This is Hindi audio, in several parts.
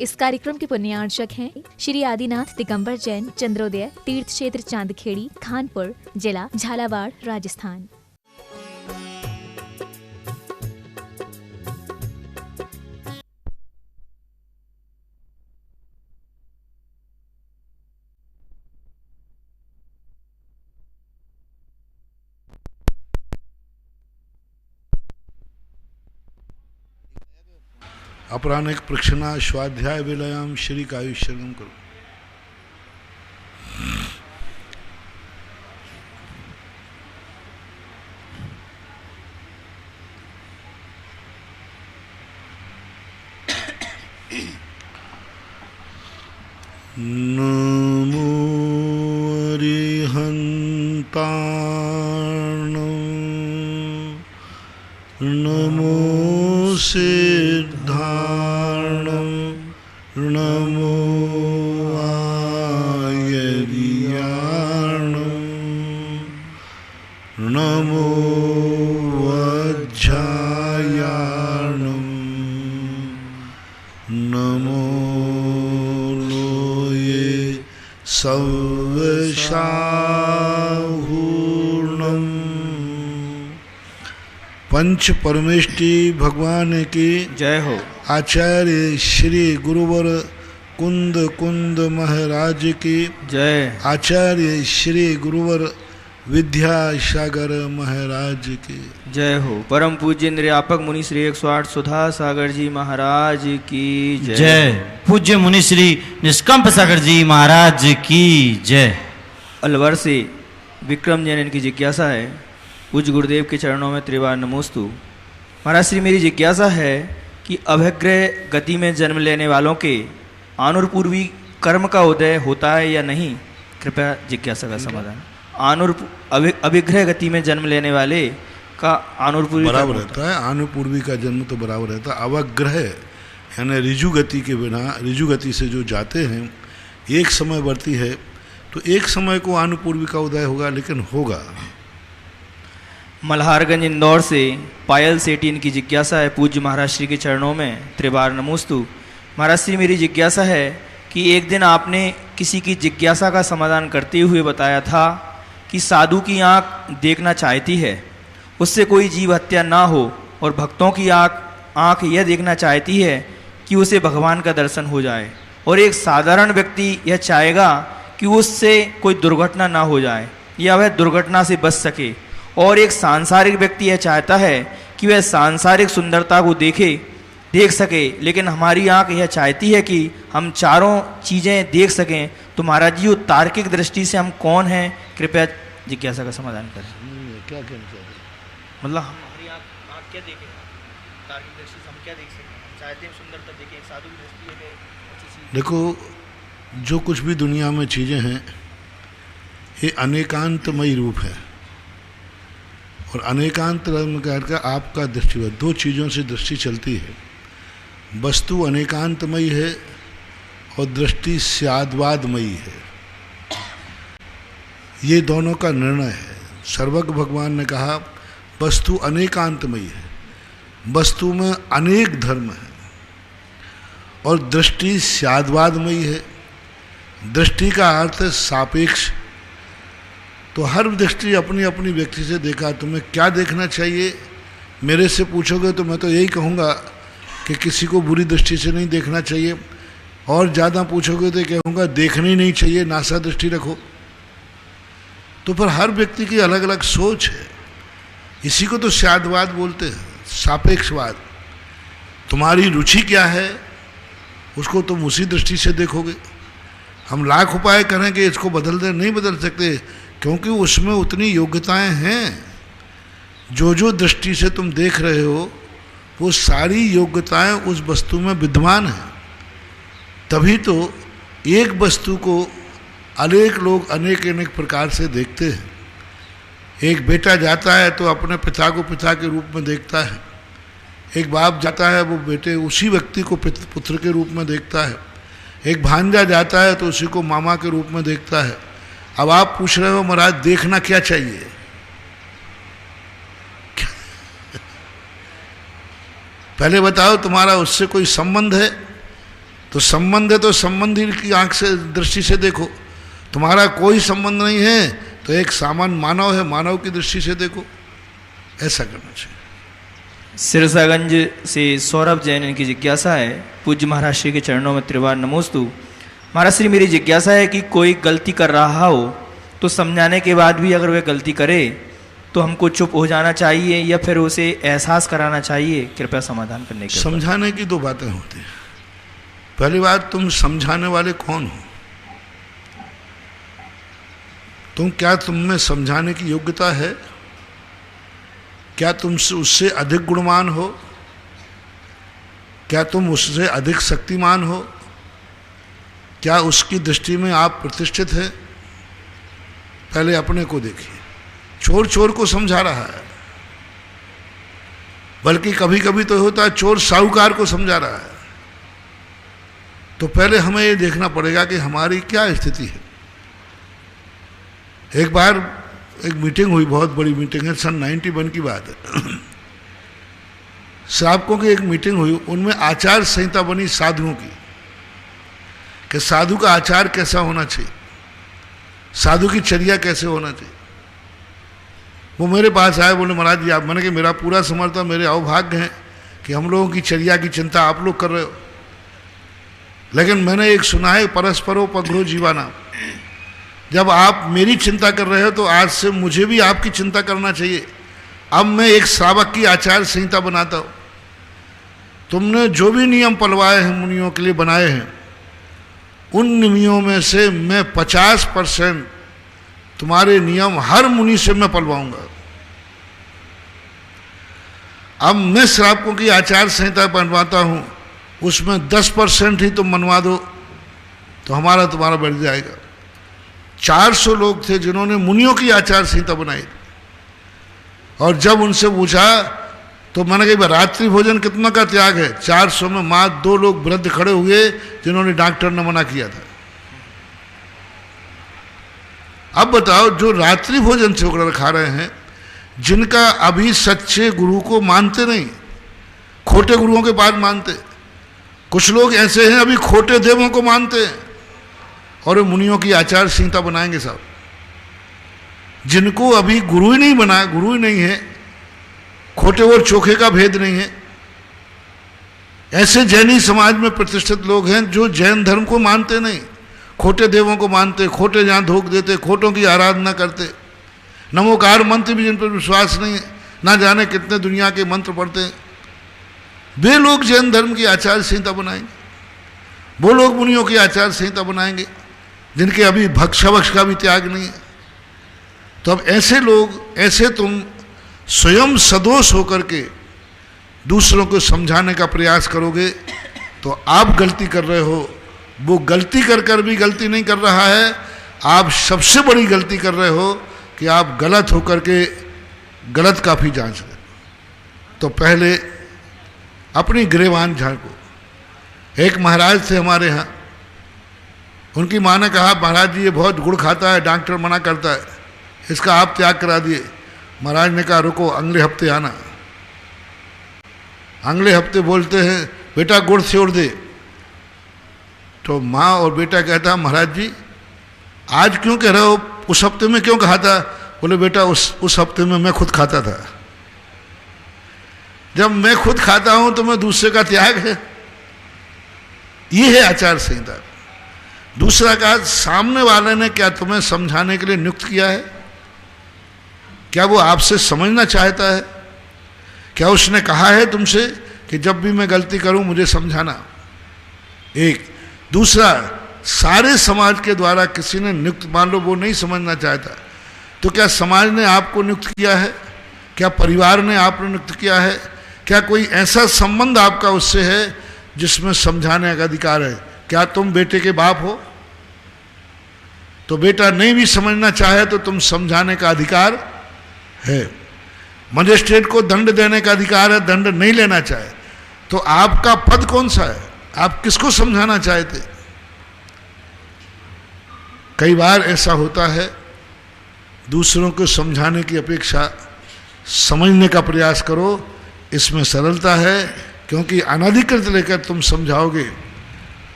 इस कार्यक्रम के पुण्यार्चक हैं श्री आदिनाथ दिगंबर जैन चंद्रोदय तीर्थ क्षेत्र चांदखेड़ी, खानपुर, जिला झालावाड़, राजस्थान। अपराह्निक प्रक्षणा स्वाध्याय विलयाम श्री कायुष्यम करो। नमो अरिहन्तार्णं नमो सिद्धार्णं नमो आयर्यार्णं नमो वज्झायार्णं नमो लोये सव्यसाहूर्णं। पंच परमेष्टि भगवान की जय हो। आचार्य श्री गुरुवर कुंद कुंद महाराज की जय। आचार्य श्री गुरुवर विद्यासागर महाराज की जय हो। परम पूज्य निर्यापक मुनि श्री 108 सुधा सागर जी महाराज की जय। जय। पूज्य मुनि श्री निष्कंप सागर जी महाराज की जय। अलवर से विक्रम जैन इनकी जिज्ञासा है, पूज्य गुरुदेव के चरणों में त्रिवार नमोस्तु। महाराज श्री, मेरी जिज्ञासा है कि अभिग्रह गति में जन्म लेने वालों के आनुर्पूर्वी कर्म का उदय होता है या नहीं? कृपया जिज्ञासा का समाधान। अभिग्रह गति में जन्म लेने वाले का आनुर्पूर्वी बराबर रहता है। आनुपूर्वी का जन्म तो बराबर रहता है। अवग्रह यानी रिजु गति के बिना, रिजु गति से जो जाते हैं, एक समय बढ़ती है तो एक समय को आनुपूर्वी का उदय होगा, लेकिन होगा। मल्हारगंज इंदौर से पायल सेठी इनकी जिज्ञासा है, पूज्य महाराज श्री के चरणों में त्रिवार नमोस्तु। महाराज श्री, मेरी जिज्ञासा है कि एक दिन आपने किसी की जिज्ञासा का समाधान करते हुए बताया था कि साधु की आंख देखना चाहती है, उससे कोई जीव हत्या ना हो, और भक्तों की आंख यह देखना चाहती है कि उसे भगवान का दर्शन हो जाए, और एक साधारण व्यक्ति यह चाहेगा कि उससे कोई दुर्घटना ना हो जाए या वह दुर्घटना से बच सके, और एक सांसारिक व्यक्ति यह चाहता है कि वह सांसारिक सुंदरता को देख सके, लेकिन हमारी आंख यह चाहती है कि हम चारों चीज़ें देख सकें। तो महाराज जी, वो तार्किक दृष्टि से हम कौन हैं? कृपया जिज्ञासा का समाधान करें। क्या कहना चाहते हैं? मतलब हमारी आंख क्या देखे? तार्किक दृष्टि से हम क्या देख सकते हैं? हम चाहते हैं सुंदरता देखें, साधु की दृष्टि है अच्छी चीज़। देखो, जो कुछ भी दुनिया में चीज़ें हैं, ये अनेकांतमयी रूप है, और अनेकांत का आपका दृष्टि, दो चीज़ों से दृष्टि चलती है। वस्तु अनेकांतमयी है और दृष्टि स्याद्वादमयी है। ये दोनों का निर्णय है। सर्वज्ञ भगवान ने कहा वस्तु अनेकांतमयी है, वस्तु में अनेक धर्म है, और दृष्टि स्याद्वादमयी है। दृष्टि का अर्थ है सापेक्ष। तो हर दृष्टि अपनी अपनी व्यक्ति से देखा। तुम्हें क्या देखना चाहिए मेरे से पूछोगे तो मैं तो यही कहूँगा कि किसी को बुरी दृष्टि से नहीं देखना चाहिए, और ज़्यादा पूछोगे तो कहूँगा देखना ही नहीं चाहिए, नासा दृष्टि रखो। तो पर हर व्यक्ति की अलग अलग सोच है। इसी को तो स्याद्वाद बोलते हैं, सापेक्षवाद। तुम्हारी रुचि क्या है उसको तुम उसी दृष्टि से देखोगे। हम लाख उपाय करें कि इसको बदल दें, नहीं बदल सकते, क्योंकि उसमें उतनी योग्यताएं हैं। जो दृष्टि से तुम देख रहे हो वो सारी योग्यताएं उस वस्तु में विद्यमान हैं। तभी तो एक वस्तु को अनेक लोग अनेक अनेक प्रकार से देखते हैं। एक बेटा जाता है तो अपने पिता को पिता के रूप में देखता है, एक बाप जाता है वो बेटे उसी व्यक्ति को पुत्र के रूप में देखता है, एक भांजा जाता है तो उसी को मामा के रूप में देखता है। अब आप पूछ रहे हो महाराज देखना क्या चाहिए? पहले बताओ तुम्हारा उससे कोई संबंध है? तो संबंध है तो संबंधी की आंख से, दृष्टि से देखो। तुम्हारा कोई संबंध नहीं है तो एक सामान्य मानव है, मानव की दृष्टि से देखो। ऐसा करना चाहिए। सिरसागंज से सौरभ जैन, इनकी जिज्ञासा है, पूज्य महाराज श्री के चरणों में त्रिवार नमोस्तु। महाराज श्री, मेरी जिज्ञासा है कि कोई गलती कर रहा हो तो समझाने के बाद भी अगर वह गलती करे तो हमको चुप हो जाना चाहिए या फिर उसे एहसास कराना चाहिए? कृपया समाधान करने के। समझाने की दो बातें होती हैं। पहली बात, तुम समझाने वाले कौन हो? क्या तुम में समझाने की योग्यता है? क्या तुम उससे अधिक गुणवान हो? क्या तुम उससे अधिक शक्तिमान हो? क्या उसकी दृष्टि में आप प्रतिष्ठित हैं? पहले अपने को देखिए। चोर चोर को समझा रहा है, बल्कि कभी कभी तो होता है चोर साहूकार को समझा रहा है। तो पहले हमें ये देखना पड़ेगा कि हमारी क्या स्थिति है। एक बार एक मीटिंग हुई, बहुत बड़ी मीटिंग है, सन 91 की बात है। श्रावकों की एक मीटिंग हुई, उनमें आचार संहिता बनी साधुओं की, कि साधु का आचार कैसा होना चाहिए, साधु की चर्या कैसे होना चाहिए। वो मेरे पास आए, बोले महाराज जी आप, मैंने कि मेरा पूरा समर्थन, मेरे अवभाग्य हैं कि हम लोगों की चर्या की चिंता आप लोग कर रहे हो, लेकिन मैंने एक सुना है, परस्परोपग्रो जीवाना। जब आप मेरी चिंता कर रहे हो तो आज से मुझे भी आपकी चिंता करना चाहिए। अब मैं एक श्रावक की आचार संहिता बनाता हूँ। तुमने जो भी नियम पलवाए हैं, मुनियों के लिए बनाए हैं, उन नियमों में से मैं 50% तुम्हारे नियम हर मुनि से मैं पलवाऊंगा। अब मैं श्रावकों की आचार संहिता बनवाता हूँ, उसमें 10% ही तुम मनवा दो तो हमारा तुम्हारा बढ़ जाएगा। 400 लोग थे जिन्होंने मुनियों की आचार संहिता बनाई, और जब उनसे पूछा तो मैंने कहा रात्रि भोजन कितना का त्याग है? 400 में मात्र 2 लोग वृद्ध खड़े हुए जिन्होंने डॉक्टर ने मना किया था। अब बताओ, जो रात्रि भोजन से होकर खा रहे हैं, जिनका अभी सच्चे गुरु को मानते नहीं, खोटे गुरुओं के पास मानते, कुछ लोग ऐसे हैं अभी खोटे देवों को मानते हैं, और मुनियों की आचार संहिता बनाएंगे साहब, जिनको अभी गुरु ही नहीं बना, गुरु ही नहीं है, खोटे और चोखे का भेद नहीं है। ऐसे जैनी समाज में प्रतिष्ठित लोग हैं जो जैन धर्म को मानते नहीं, खोटे देवों को मानते, खोटे जहाँ धोख देते, खोटों की आराधना करते, नमोकार मंत्र भी जिन पर विश्वास नहीं है, ना जाने कितने दुनिया के मंत्र पढ़ते हैं, वे लोग जैन धर्म की आचार संहिता बनाएंगे। वो लोग मुनियों की आचार संहिता बनाएंगे जिनके अभी भक्ष का भी त्याग नहीं है। तो अब ऐसे लोग, ऐसे तुम स्वयं सदोष होकर के दूसरों को समझाने का प्रयास करोगे तो आप गलती कर रहे हो। वो गलती कर कर भी गलती नहीं कर रहा है, आप सबसे बड़ी गलती कर रहे हो कि आप गलत होकर के गलत काफ़ी जांच रहे। तो पहले अपनी गिरेबान झाड़ो। एक महाराज थे हमारे यहाँ, उनकी माँ ने कहा महाराज जी ये बहुत गुड़ खाता है, डॉक्टर मना करता है, इसका आप त्याग करा दिए। महाराज ने कहा रुको, अगले हफ्ते आना। अगले हफ्ते बोलते हैं बेटा गुड़ छोड़ दे। तो माँ और बेटा कहता महाराज जी आज क्यों कह रहे हो, उस हफ्ते में क्यों कहा था? बोले बेटा उस हफ्ते में मैं खुद खाता था। जब मैं खुद खाता हूं तो मैं दूसरे का त्याग है, ये है आचार संहिता। दूसरा कहा सामने वाले ने क्या तुम्हें समझाने के लिए नियुक्त किया है? क्या वो आपसे समझना चाहता है? क्या उसने कहा है तुमसे कि जब भी मैं गलती करूं मुझे समझाना? एक। दूसरा, सारे समाज के द्वारा किसी ने नियुक्त, मान लो वो नहीं समझना चाहता, तो क्या समाज ने आपको नियुक्त किया है? क्या परिवार ने आपको नियुक्त किया है? क्या कोई ऐसा संबंध आपका उससे है जिसमें समझाने का अधिकार है? क्या तुम बेटे के बाप हो? तो बेटा नहीं भी समझना चाहे तो तुम समझाने का अधिकार है। मजिस्ट्रेट को दंड देने का अधिकार है, दंड नहीं लेना चाहे तो आपका पद कौन सा है? आप किसको समझाना चाहते? कई बार ऐसा होता है, दूसरों को समझाने की अपेक्षा समझने का प्रयास करो, इसमें सरलता है। क्योंकि अनधिकृत लेकर तुम समझाओगे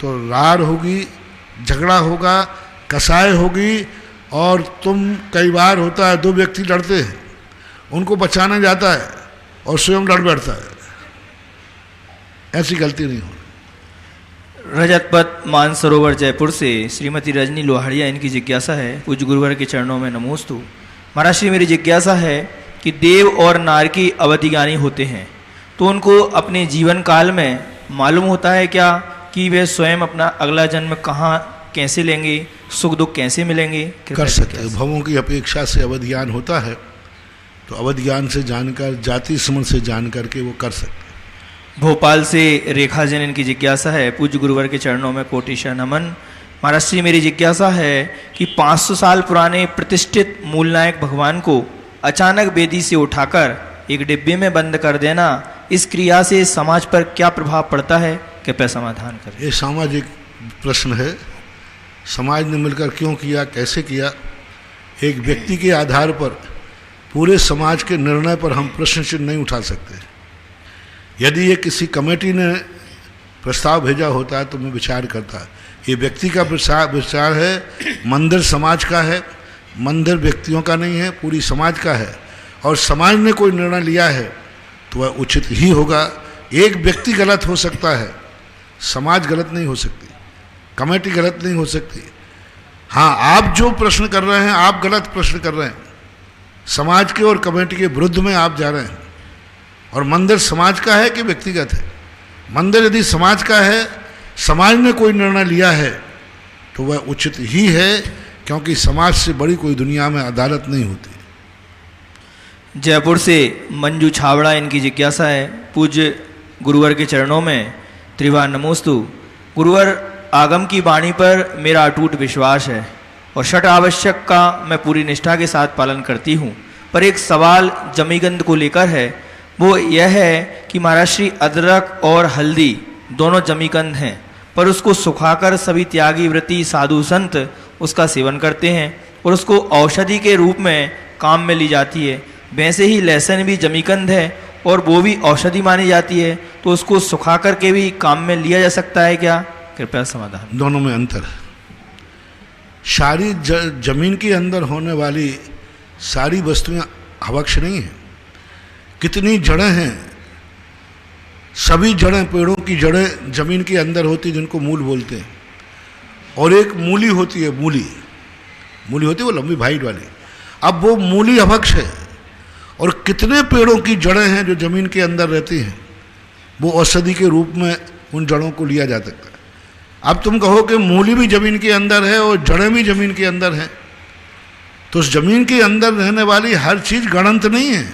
तो रार होगी, झगड़ा होगा, कसाय होगी। और तुम कई बार होता है 2 व्यक्ति लड़ते हैं, उनको बचाना जाता है और स्वयं लड़ बैठता है। ऐसी गलती नहीं हो। रजतपत मानसरोवर जयपुर से श्रीमती रजनी लोहाड़िया, इनकी जिज्ञासा है, पूज्य गुरुवर के चरणों में नमोस्तु। महाराज श्री, मेरी जिज्ञासा है कि देव और नार की अवधिज्ञानी होते हैं, तो उनको अपने जीवन काल में मालूम होता है क्या कि वे स्वयं अपना अगला जन्म कहाँ कैसे लेंगे, सुख दुख कैसे मिलेंगे? कर सकते हैं। भवों की अपेक्षा से अवधिज्ञान होता है, तो अवधिज्ञान से जानकर, जाति समझ से जान करके वो कर सकते हैं। भोपाल से रेखा जैन, इनकी जिज्ञासा है, पूज्य गुरुवर के चरणों में कोटिशा नमन। महाराज श्री, मेरी जिज्ञासा है कि 500 साल पुराने प्रतिष्ठित मूलनायक भगवान को अचानक बेदी से उठाकर एक डिब्बे में बंद कर देना, इस क्रिया से समाज पर क्या प्रभाव पड़ता है? कृपया समाधान करें। ये सामाजिक प्रश्न है। समाज ने मिलकर क्यों किया, कैसे किया? एक व्यक्ति के आधार पर पूरे समाज के निर्णय पर हम प्रश्न चिन्ह नहीं उठा सकते। यदि ये किसी कमेटी ने प्रस्ताव भेजा होता है तो मैं विचार करता। ये व्यक्ति का विचार है, मंदिर समाज का है, मंदिर व्यक्तियों का नहीं है, पूरी समाज का है। और समाज ने कोई निर्णय लिया है तो वह उचित ही होगा। एक व्यक्ति गलत हो सकता है, समाज गलत नहीं हो सकती, कमेटी गलत नहीं हो सकती। हाँ, आप जो प्रश्न कर रहे हैं, आप गलत प्रश्न कर रहे हैं। समाज के और कमेटी के विरुद्ध में आप जा रहे हैं। और मंदिर समाज का है कि व्यक्तिगत है? मंदिर यदि समाज का है, समाज ने कोई निर्णय लिया है तो वह उचित ही है, क्योंकि समाज से बड़ी कोई दुनिया में अदालत नहीं होती। जयपुर से मंजू छावड़ा, इनकी जिज्ञासा है, पूज्य गुरुवर के चरणों में त्रिवार नमोस्तु। गुरुवर, आगम की वाणी पर मेरा अटूट विश्वास है और षट आवश्यक का मैं पूरी निष्ठा के साथ पालन करती हूँ, पर एक सवाल जमीगंध को लेकर है। वो यह है कि महाराज श्री, अदरक और हल्दी दोनों जमीगंध हैं, पर उसको सुखाकर सभी त्यागी व्रती साधु संत उसका सेवन करते हैं और उसको औषधि के रूप में काम में ली जाती है। वैसे ही लहसुन भी जमीगंध है और वो भी औषधि मानी जाती है, तो उसको सुखा करके भी काम में लिया जा सकता है क्या? कृपया समाधान। दोनों में अंतर है। सारी जमीन के अंदर होने वाली सारी वस्तुएं अभक्ष नहीं हैं। कितनी जड़ें हैं, सभी जड़ें, पेड़ों की जड़ें जमीन के अंदर होती हैं, जिनको मूल बोलते हैं। और एक मूली होती है, मूली होती है वो लंबी भाइट वाली। अब वो मूली अभक्ष है। और कितने पेड़ों की जड़ें हैं जो जमीन के अंदर रहती हैं, वो औषधि के रूप में उन जड़ों को लिया जा सकता है। अब तुम कहो कि मूली भी जमीन के अंदर है और जड़ें भी जमीन के अंदर हैं, तो उस जमीन के अंदर रहने वाली हर चीज गणंत नहीं है।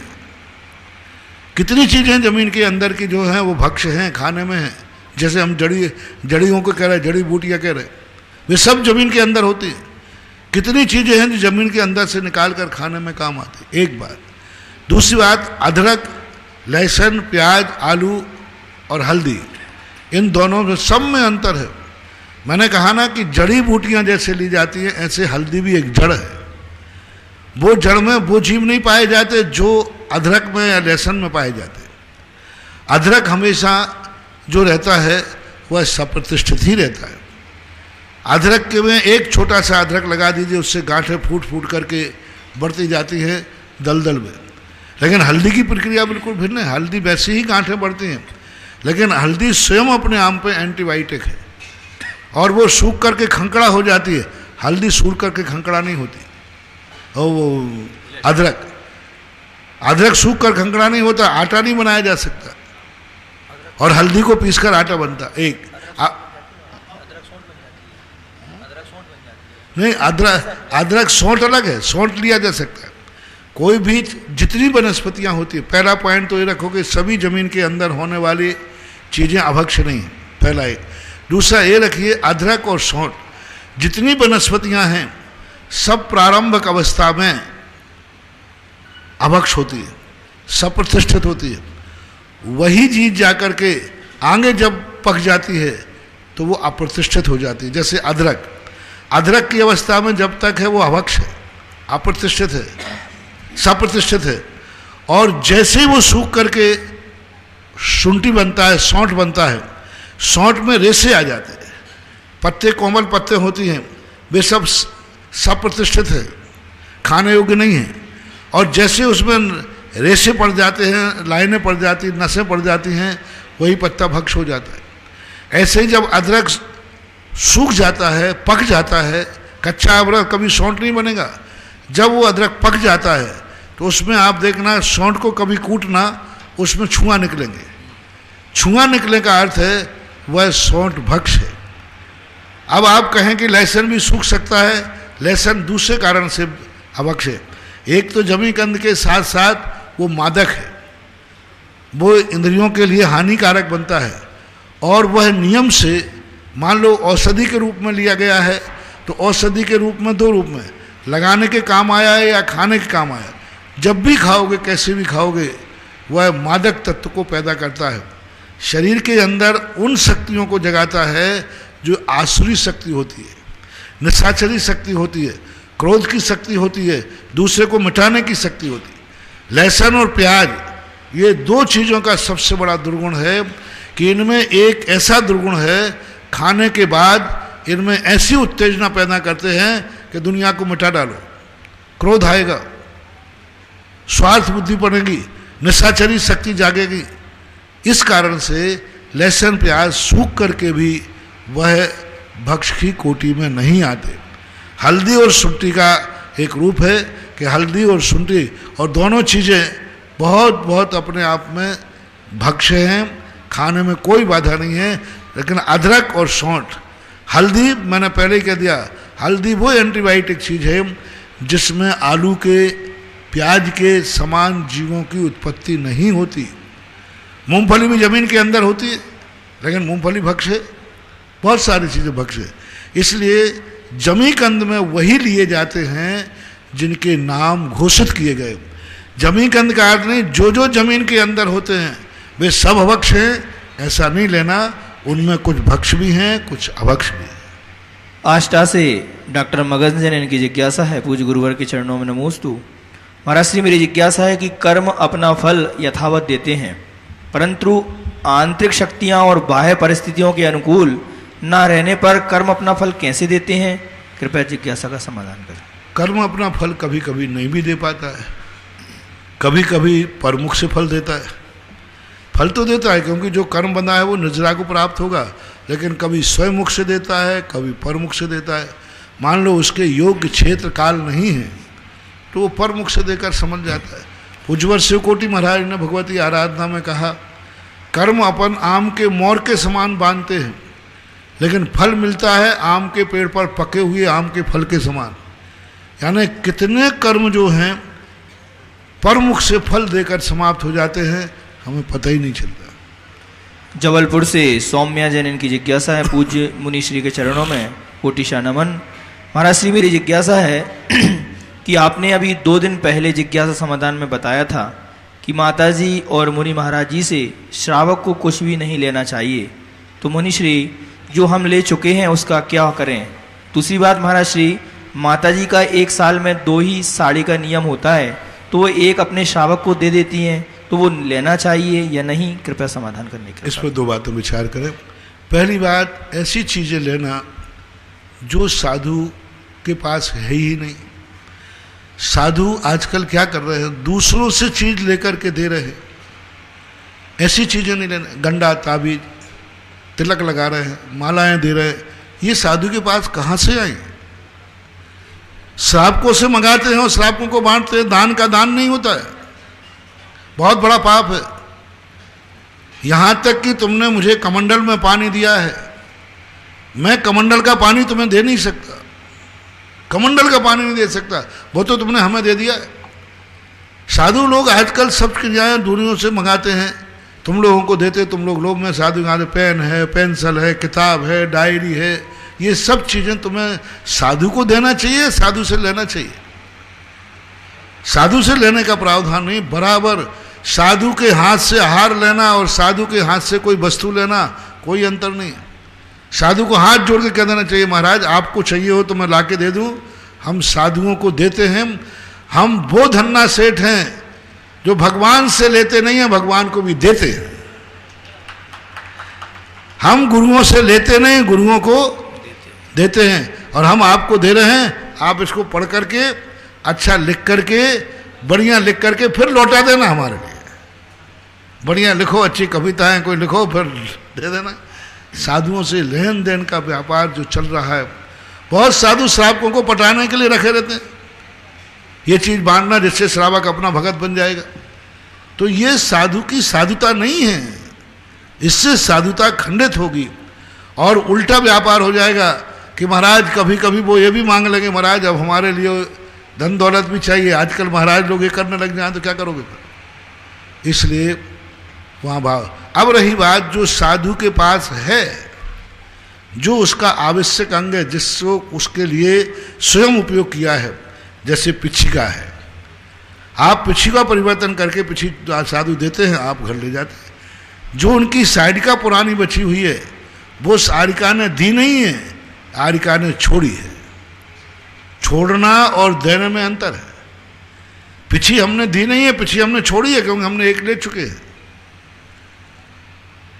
कितनी चीजें जमीन के अंदर की जो हैं वो भक्ष्य हैं, खाने में हैं। जैसे हम जड़ियों को कह रहे हैं, जड़ी बूटियाँ कह रहे हैं, वे सब जमीन के अंदर होती हैं। कितनी चीजें हैं जो जमीन के अंदर से निकाल कर खाने में काम आती। एक बात। दूसरी बात, अदरक, लहसुन, प्याज, आलू और हल्दी, इन दोनों में सब में अंतर है। मैंने कहा ना कि जड़ी बूटियां जैसे ली जाती हैं, ऐसे हल्दी भी एक जड़ है। वो जड़ में वो जीव नहीं पाए जाते जो अदरक में या लहसुन में पाए जाते। अदरक हमेशा जो रहता है वह सप्रतिष्ठित ही रहता है। अदरक के में एक छोटा सा अदरक लगा दीजिए, उससे गांठें फूट फूट करके बढ़ती जाती हैं दलदल में। लेकिन हल्दी की प्रक्रिया बिल्कुल भिन्न है। हल्दी वैसे ही गांठें बढ़ती हैं, लेकिन हल्दी स्वयं अपने आम पे एंटीबायोटिक है और वो सूख करके खंकड़ा हो जाती है। हल्दी सूख करके खंकड़ा नहीं होती। और वो अदरक सूख कर खंकड़ा नहीं होता, आटा नहीं बनाया जा सकता। और हल्दी को पीसकर आटा बनता। नहीं, अदरक सौंठ अलग है, सौंठ लिया जा सकता है। कोई भी जितनी वनस्पतियां होती है, पहला पॉइंट तो ये रखो कि सभी जमीन के अंदर होने वाली चीजें अभक्ष नहीं है, पहला एक। दूसरा ये रखिए, अदरक और सौंठ जितनी वनस्पतियां हैं सब प्रारंभिक अवस्था में अभक्ष होती है, सप्रतिष्ठित होती है। वही चीज जाकर के आगे जब पक जाती है तो वो अप्रतिष्ठित हो जाती है। जैसे अदरक की अवस्था में जब तक है वो अभक्ष है, अप्रतिष्ठित है, सप्रतिष्ठित है। और जैसे ही वो सूख करके शुंठी बनता है, सौंठ बनता है, सौंठ में रेशे आ जाते हैं। पत्ते कोमल पत्ते होती हैं, वे सब सप्रतिष्ठित है, खाने योग्य नहीं है। और जैसे उसमें रेशे पड़ जाते हैं, लाइनें पड़ जाती, नसें पड़ जाती हैं, वही पत्ता भक्ष हो जाता है। ऐसे ही जब अदरक सूख जाता है, पक जाता है, कच्चा अदरक कभी सौंठ नहीं बनेगा। जब वो अदरक पक जाता है तो उसमें आप देखना, सौंठ को कभी कूटना, उसमें छुआं निकलेंगे। छुआं निकलने का अर्थ है वह सौंठ भक्ष है। अब आप कहें कि लहसुन भी सूख सकता है, लहसुन दूसरे कारण से अभक्ष है। एक तो जमीकंद के साथ साथ वो मादक है, वो इंद्रियों के लिए हानिकारक बनता है। और वह नियम से, मान लो औषधि के रूप में लिया गया है, तो औषधि के रूप में दो रूप में, लगाने के काम आया है या खाने के काम आया। जब भी खाओगे, कैसे भी खाओगे, वह मादक तत्व को पैदा करता है। शरीर के अंदर उन शक्तियों को जगाता है जो आसुरी शक्ति होती है, निशाचरी शक्ति होती है, क्रोध की शक्ति होती है, दूसरे को मिटाने की शक्ति होती है। लहसुन और प्याज, ये दो चीज़ों का सबसे बड़ा दुर्गुण है कि इनमें एक ऐसा दुर्गुण है, खाने के बाद इनमें ऐसी उत्तेजना पैदा करते हैं कि दुनिया को मिटा डालो। क्रोध आएगा, स्वार्थ बुद्धि बनेगी, निशाचरी शक्ति जागेगी। इस कारण से लहसुन प्याज सूख करके भी वह भक्ष की कोटि में नहीं आते। हल्दी और शुंठी का एक रूप है कि हल्दी और शुंठी और दोनों चीज़ें बहुत बहुत अपने आप में भक्ष हैं, खाने में कोई बाधा नहीं है। लेकिन अदरक और सौंठ, हल्दी मैंने पहले ही कह दिया, हल्दी वो एंटीबायोटिक चीज़ है जिसमें आलू के, प्याज के समान जीवों की उत्पत्ति नहीं होती। मूंगफली भी जमीन के अंदर होती है, लेकिन मूंगफली भक्ष है, बहुत सारी चीज़ें भक्ष है। इसलिए जमीकंद में वही लिए जाते हैं जिनके नाम घोषित किए गए। जमीकंद का अर्थ नहीं, जो जो जमीन के अंदर होते हैं वे सब अभक्ष हैं, ऐसा नहीं लेना। उनमें कुछ भक्ष भी हैं, कुछ अभक्ष भी हैं। आष्टा से डॉक्टर मगन जैन इनकी जिज्ञासा है, पूज्य गुरुवर के चरणों में नमोस्तु। महाराज श्री, मेरी जिज्ञासा है कि कर्म अपना फल यथावत देते हैं, परंतु आंतरिक शक्तियां और बाह्य परिस्थितियों के अनुकूल ना रहने पर कर्म अपना फल कैसे देते हैं? कृपया जिज्ञासा का समाधान करें। कर्म अपना फल कभी कभी नहीं भी दे पाता है, कभी कभी परमुख से फल देता है। फल तो देता है क्योंकि जो कर्म बना है वो निर्जरा को प्राप्त होगा, लेकिन कभी स्वयंमुख से देता है, कभी परमुख से देता है। मान लो उसके योग्य क्षेत्र काल नहीं है तो वो परमुख से देकर समझ जाता है। पूज्यवर शिवकोटि महाराज ने भगवती आराधना में कहा, कर्म अपन आम के मोर के समान बांधते हैं, लेकिन फल मिलता है आम के पेड़ पर पके हुए आम के फल के समान। यानी कितने कर्म जो हैं परमुख से फल देकर समाप्त हो जाते हैं, हमें पता ही नहीं चलता। जबलपुर से सौम्या जैन इनकी जिज्ञासा है, पूज्य मुनि श्री के चरणों में कोटिशा नमन। महाराज श्री, मेरी जिज्ञासा है कि आपने अभी 2 दिन पहले जिज्ञासा समाधान में बताया था कि माताजी और मुनि महाराज जी से श्रावक को कुछ भी नहीं लेना चाहिए, तो मुनि श्री जो हम ले चुके हैं उसका क्या करें? दूसरी बात महाराज श्री, माताजी का 1 साल में 2 ही साड़ी का नियम होता है, तो वो एक अपने श्रावक को दे देती हैं, तो वो लेना चाहिए या नहीं? कृपया समाधान करने के लिए। इस पर 2 बातें विचार करें। पहली बात, ऐसी चीज़ें लेना जो साधु के पास है ही नहीं। साधु आजकल क्या कर रहे हैं, दूसरों से चीज़ लेकर के दे रहे हैं। ऐसी चीज़ें नहीं लेना। गंडा, ताबीज, तिलक लगा रहे हैं, मालाएं दे रहे हैं, ये साधु के पास कहाँ से आई? श्रावकों से मंगाते हैं और श्रावकों को बांटते हैं। दान का दान नहीं होता है, बहुत बड़ा पाप है। यहाँ तक कि तुमने मुझे कमंडल में पानी दिया है, मैं कमंडल का पानी तुम्हें दे नहीं सकता, कमंडल का पानी नहीं दे सकता, वो तो तुमने हमें दे दिया है। साधु लोग आजकल सब क्रियाएं दूरियों से मंगाते हैं, तुम लोगों को देते, तुम लोग में साधु मंगाते, पेन है, पेंसिल है, किताब है, डायरी है, ये सब चीज़ें तुम्हें साधु को देना चाहिए, साधु से लेना चाहिए। साधु से लेने का प्रावधान नहीं, बराबर साधु के हाथ से आहार लेना और साधु के हाथ से कोई वस्तु लेना कोई अंतर नहीं है। साधु को हाथ जोड़ के कह देना चाहिए, महाराज आपको चाहिए हो तो मैं ला के दे दूँ। हम साधुओं को देते हैं, हम वो धन्ना सेठ हैं जो भगवान से लेते नहीं हैं, भगवान को भी देते हैं। हम गुरुओं से लेते नहीं, गुरुओं को देते हैं और हम आपको दे रहे हैं, आप इसको पढ़ करके अच्छा लिख करके बढ़िया लिख करके फिर लौटा देना हमारे लिए। बढ़िया लिखो, अच्छी कविताएं कोई लिखो, फिर दे देना। साधुओं से लेन देन का व्यापार जो चल रहा है, बहुत साधु श्रावकों को पटाने के लिए रखे रहते हैं, ये चीज बांटना जिससे श्रावक अपना भगत बन जाएगा। तो ये साधु की साधुता नहीं है, इससे साधुता खंडित होगी और उल्टा व्यापार हो जाएगा कि महाराज कभी कभी वो ये भी मांग लेंगे, महाराज अब हमारे लिए धन दौलत भी चाहिए। आजकल महाराज लोग ये करने लग जाए तो क्या करोगे? इसलिए वहाँ भाव। अब रही बात जो साधु के पास है, जो उसका आवश्यक अंग है, जिसको उसके लिए स्वयं उपयोग किया है, जैसे पिछिका है, आप पिछिका परिवर्तन करके पिछी साधु देते हैं, आप घर ले जाते हैं। जो उनकी सारिका पुरानी बची हुई है, वो सारिका ने दी नहीं है, सारिका ने छोड़ी है। छोड़ना और देने में अंतर है। पिछी हमने दी नहीं है, पिछी हमने छोड़ी है, क्योंकि हमने एक ले चुके हैं।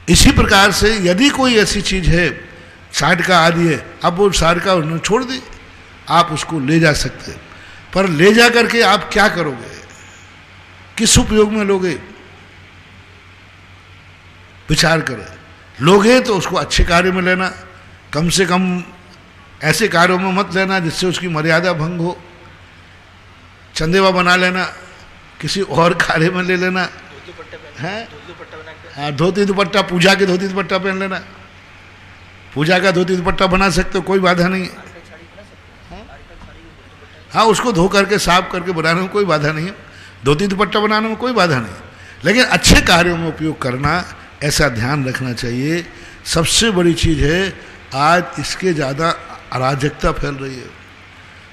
इसी प्रकार से यदि कोई ऐसी चीज है, सारिका आदि है, अब वो सारिका उन्होंने छोड़ दी, आप उसको ले जा सकते हैं, पर ले जा करके आप क्या करोगे, किस उपयोग में लोगे, विचार करें। लोगे तो उसको अच्छे कार्य में लेना, कम से कम ऐसे कार्यों में मत लेना जिससे उसकी मर्यादा भंग हो। चंदेवा बना लेना, किसी और कार्य में ले लेना है। हाँ, धोती दुपट्टा, पूजा के धोती दुपट्टा पहन लेना, पूजा का धोती दुपट्टा बना सकते हो, कोई बाधा नहीं है। हाँ, उसको धो करके साफ करके बनाने में कोई बाधा नहीं है, धोती दुपट्टा बनाने में कोई बाधा नहीं, लेकिन अच्छे कार्यों में उपयोग करना, ऐसा ध्यान रखना चाहिए। सबसे बड़ी चीज है, आज इसके ज़्यादा अराजकता फैल रही है।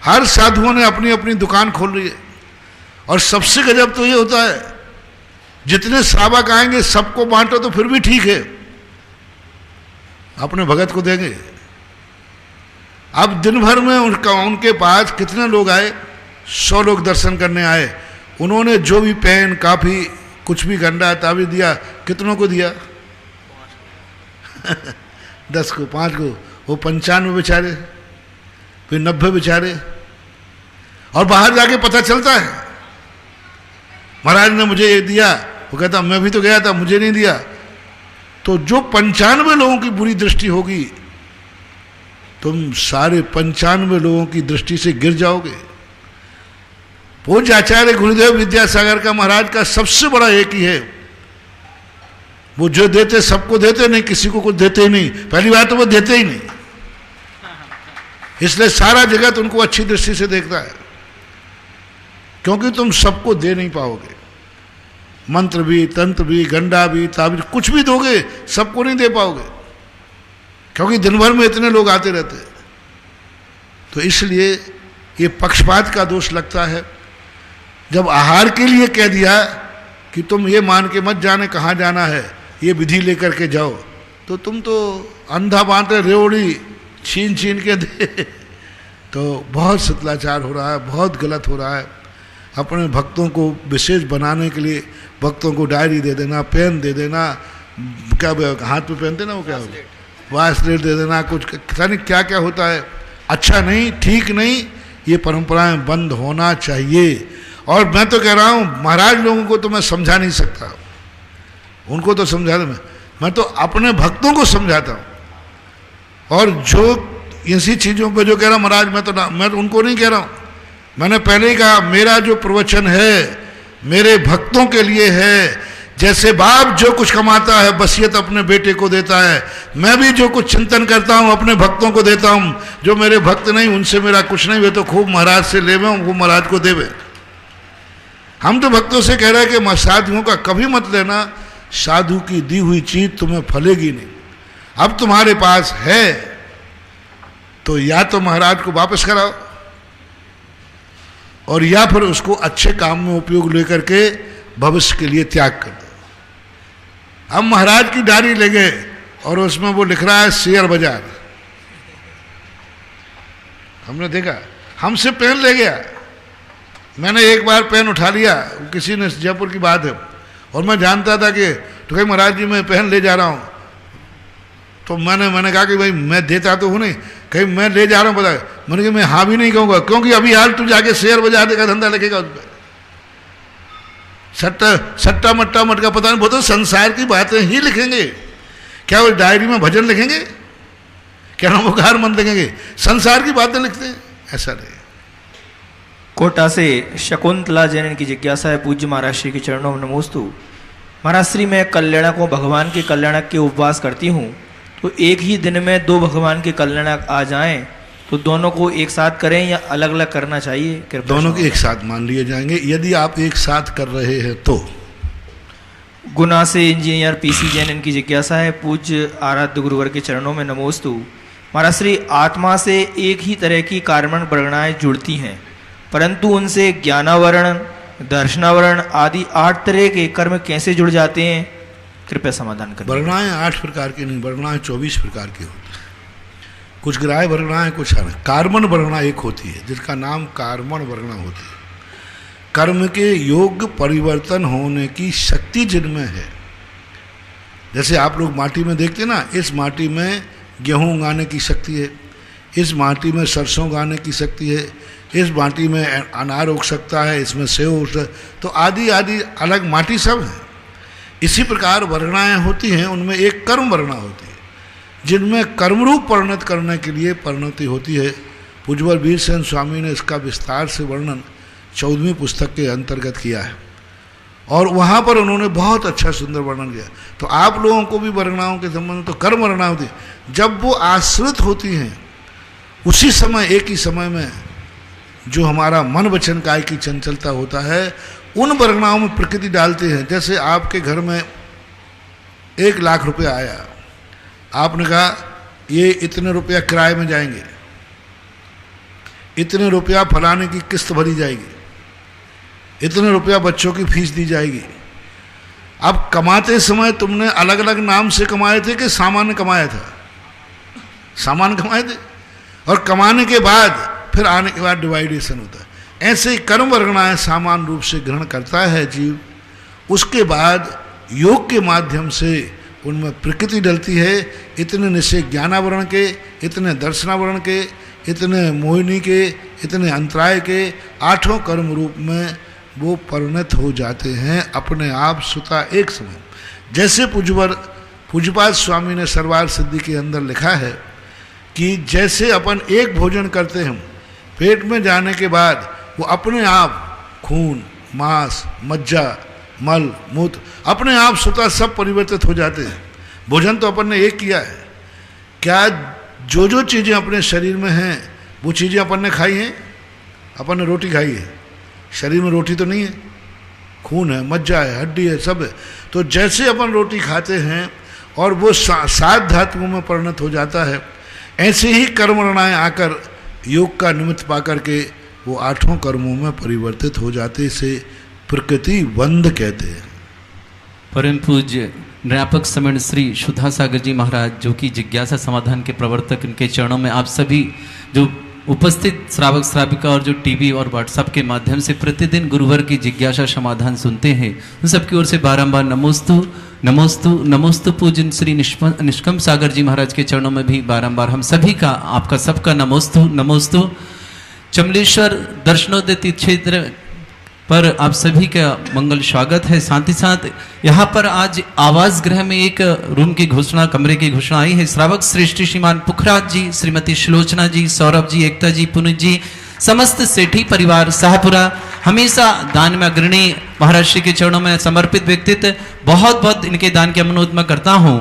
हर साधुओं ने अपनी अपनी दुकान खोल रही है, और सबसे गजब तो ये होता है, जितने श्रावक आएंगे सबको बांटो तो फिर भी ठीक है, अपने भगत को देंगे। अब दिन भर में उनके पास कितने लोग आए, 100 लोग दर्शन करने आए, उन्होंने जो भी पेन काफी कुछ भी गंडा ताबी दिया, कितनों को दिया? 10 को, 5 को, वो 95 बेचारे, फिर 90 बेचारे। और बाहर जाके पता चलता है, महाराज ने मुझे ये दिया, वो कहता मैं भी तो गया था, मुझे नहीं दिया। तो जो 95 लोगों की बुरी दृष्टि होगी, तुम सारे 95 लोगों की दृष्टि से गिर जाओगे। पूज्य आचार्य गुरुदेव विद्यासागर का महाराज का सबसे बड़ा एक ही है, वो जो देते सबको देते, नहीं किसी को कुछ देते ही नहीं। पहली बात तो वो देते ही नहीं, इसलिए सारा जगत उनको अच्छी दृष्टि से देखता है, क्योंकि तुम सबको दे नहीं पाओगे। मंत्र भी, तंत्र भी, गंडा भी, ताबीज, कुछ भी दोगे, सबको नहीं दे पाओगे, क्योंकि दिन भर में इतने लोग आते रहते हैं। तो इसलिए ये पक्षपात का दोष लगता है। जब आहार के लिए कह दिया कि तुम ये मान के मत जाने कहाँ जाना है, ये विधि लेकर के जाओ, तो तुम तो अंधा बांटे रेवड़ी छीन छीन के दे, तो बहुत शिथिलाचार हो रहा है, बहुत गलत हो रहा है। अपने भक्तों को विशेष बनाने के लिए भक्तों को डायरी दे देना, पेन दे देना, क्या हाथ में पहनते ना, वो क्या होगा, वाइसलेट दे देना, कुछ पता नहीं क्या क्या होता है। अच्छा नहीं, ठीक नहीं, ये परंपराएं बंद होना चाहिए। और मैं तो कह रहा हूँ, महाराज लोगों को तो मैं समझा नहीं सकता, उनको तो समझा दे, मैं तो अपने भक्तों को समझाता हूँ। और जो ऐसी चीज़ों पे जो कह रहा महाराज, मैं तो उनको नहीं कह रहा हूँ। मैंने पहले ही कहा, मेरा जो प्रवचन है मेरे भक्तों के लिए है। जैसे बाप जो कुछ कमाता है वसीयत अपने बेटे को देता है, मैं भी जो कुछ चिंतन करता हूँ अपने भक्तों को देता हूँ। जो मेरे भक्त नहीं, उनसे मेरा कुछ नहीं, वे तो खूब महाराज से लेवे, उनको महाराज को देवे। हम तो भक्तों से कह रहे हैं कि साधुओं का कभी मत लेना, साधु की दी हुई चीज तुम्हें फलेगी नहीं। अब तुम्हारे पास है तो या तो महाराज को वापस कराओ, और या फिर उसको अच्छे काम में उपयोग लेकर के भविष्य के लिए त्याग कर दो। हम महाराज की डायरी ले गए और उसमें वो लिख रहा है शेयर बाजार। हमने देखा, हमसे पेन ले गया, मैंने एक बार पेन उठा लिया, किसी ने, जयपुर की बात है, और मैं जानता था कि तो कहीं महाराज जी मैं पेन ले जा रहा हूँ, तो मैंने कहा कि भाई मैं देता तो हूँ नहीं, कहीं मैं ले जा रहा हूँ, पता मैंने कि मैं हाँ भी नहीं कहूँगा, क्योंकि अभी हाल तू जाके शेयर बाजार का धंधा लिखेगा उस पर, सट्टा मट्टा मटका पता नहीं, वो तो संसार की बातें ही लिखेंगे। क्या वो डायरी में भजन लिखेंगे? क्या नमोकार मन लिखेंगे? संसार की बातें लिखते हैं, ऐसा नहीं। कोटा से शकुंतला जैन की जिज्ञासा है, पूज्य महाराज श्री के चरणों में नमोस्तु। महाराज श्री, मैं कल्याणक को भगवान के कल्याणक के उपवास करती हूँ, तो एक ही दिन में 2 भगवान के कल्याणक आ जाएं तो दोनों को एक साथ करें या अलग अलग करना चाहिए? दोनों के एक साथ मान लिए जाएंगे यदि आप एक साथ कर रहे हैं तो। गुना से इंजीनियर पीसी जैन इनकी जिज्ञासा है, पूज्य आराध्य गुरुवर के चरणों में नमोस्तु। महाराज श्री, आत्मा से एक ही तरह की कार्बन वर्णाएं जुड़ती हैं, परंतु उनसे ज्ञानावरण, दर्शनावरण आदि 8 तरह के कर्म कैसे जुड़ जाते हैं? कृपया समाधान करें। वर्णाएं 8 प्रकार की नहीं, वर्णाएं 24 प्रकार की होती है। कुछ ग्राह्य वर्णाएं, कुछ कार्बन वर्णा एक होती है जिसका नाम कार्बन वर्णा होती है। कर्म के योग्य परिवर्तन होने की शक्ति जिनमें है। जैसे आप लोग माटी में देखते हैं ना, इस माटी में गेहूं उगाने की शक्ति है, इस माटी में सरसों उगाने की शक्ति है, इस माटी में अनार उग सकता है, इसमें सेव उग सकता है, तो आदि आदि अलग माटी सब है। इसी प्रकार वर्णाएं होती हैं, उनमें एक कर्म वर्णा होती है जिनमें कर्मरूप परिणत करने के लिए परिणति होती है। पूज्यवर वीरसेन स्वामी ने इसका विस्तार से वर्णन 14वीं पुस्तक के अंतर्गत किया है और वहाँ पर उन्होंने बहुत अच्छा सुंदर वर्णन किया। तो आप लोगों को भी वर्णाओं के संबंध में तो कर्म वर्णा होती है, जब वो आश्रित होती हैं उसी समय, एक ही समय में जो हमारा मन वचन काय की चंचलता होता है, उन वर्णाओं में प्रकृति डालते हैं। जैसे आपके घर में 1 लाख रुपया आया, आपने कहा ये इतने रुपया किराए में जाएंगे, इतने रुपया फलाने की किस्त भरी जाएगी, इतने रुपया बच्चों की फीस दी जाएगी। अब कमाते समय तुमने अलग अलग नाम से कमाए थे कि सामान्य कमाया था? सामान्य कमाए थे, और कमाने के बाद फिर आने के बाद डिवाइडेशन होता है। ऐसे ही कर्म वर्गणाएं सामान्य रूप से ग्रहण करता है जीव, उसके बाद योग के माध्यम से उनमें प्रकृति डलती है। इतने निश्चय ज्ञानावरण के, इतने दर्शनावरण के, इतने मोहिनी के, इतने अंतराय के 8 कर्म रूप में वो परिणत हो जाते हैं अपने आप सुता एक समय। जैसे पूज्यपाद स्वामी ने सर्वार सिद्धि के अंदर लिखा है कि जैसे अपन एक भोजन करते हैं, पेट में जाने के बाद वो अपने आप खून, मांस, मज्जा, मल, मूत्र अपने आप स्वतः सब परिवर्तित हो जाते हैं। भोजन तो अपन ने एक किया है, क्या जो जो चीज़ें अपने शरीर में हैं वो चीज़ें अपन ने खाई हैं? अपन ने रोटी खाई है, शरीर में रोटी तो नहीं है, खून है, मज्जा है, हड्डी है, सब है। तो जैसे अपन रोटी खाते हैं और वो 7 धातुओं में परिणत हो जाता है, ऐसे ही कर्मणाएं आकर योग का निमित्त पा करके वो 8 कर्मों में परिवर्तित हो जाते। से प्रकृति बंध कहते हैं। परम पूज्य नृपक समण श्री सुधा सागर जी महाराज, जो कि जिज्ञासा समाधान के प्रवर्तक, इनके चरणों में आप सभी जो उपस्थित श्रावक श्राविका और जो टीवी और व्हाट्सएप के माध्यम से प्रतिदिन गुरुवर की जिज्ञासा समाधान सुनते हैं, उन सबकी ओर से बारंबार नमोस्तु नमोस्तु नमोस्तु। पूजन श्री निष्कंप सागर जी महाराज के चरणों में भी बारंबार हम सभी का, आपका सबका नमोस्तु नमोस्तु। चमलेश्वर दर्शनोदय तीर्थ क्षेत्र पर आप सभी का मंगल स्वागत है। साथ ही साथ यहाँ पर आज आवास गृह में एक रूम की घोषणा, कमरे की घोषणा आई है। श्रावक श्रेष्ठ श्रीमान पुखराज जी, श्रीमती श्लोचना जी, सौरभ जी, एकता जी, पुनित जी, समस्त सेठी परिवार शाहपुरा, हमेशा दान में अग्रणी, महाराज श्री के चरणों में समर्पित व्यक्तित्व, बहुत बहुत इनके दान की अनुमोदन मैं करता हूँ।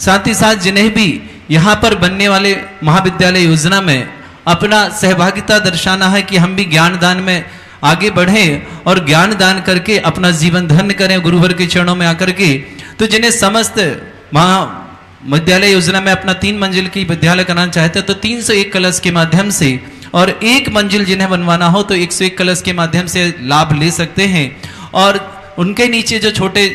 साथ ही साथ जिन्हें भी यहाँ पर बनने वाले महाविद्यालय योजना में अपना सहभागिता दर्शाना है कि हम भी ज्ञान दान में आगे बढ़ें और ज्ञान दान करके अपना जीवन धन्य करें गुरुवर के चरणों में आकर के, तो जिन्हें समस्त महाविद्यालय योजना में अपना 3 मंजिल की विद्यालय कराना चाहते हैं तो 301 कलश के माध्यम से, और 1 मंजिल जिन्हें बनवाना हो तो 101 कलश के माध्यम से लाभ ले सकते हैं। और उनके नीचे जो छोटे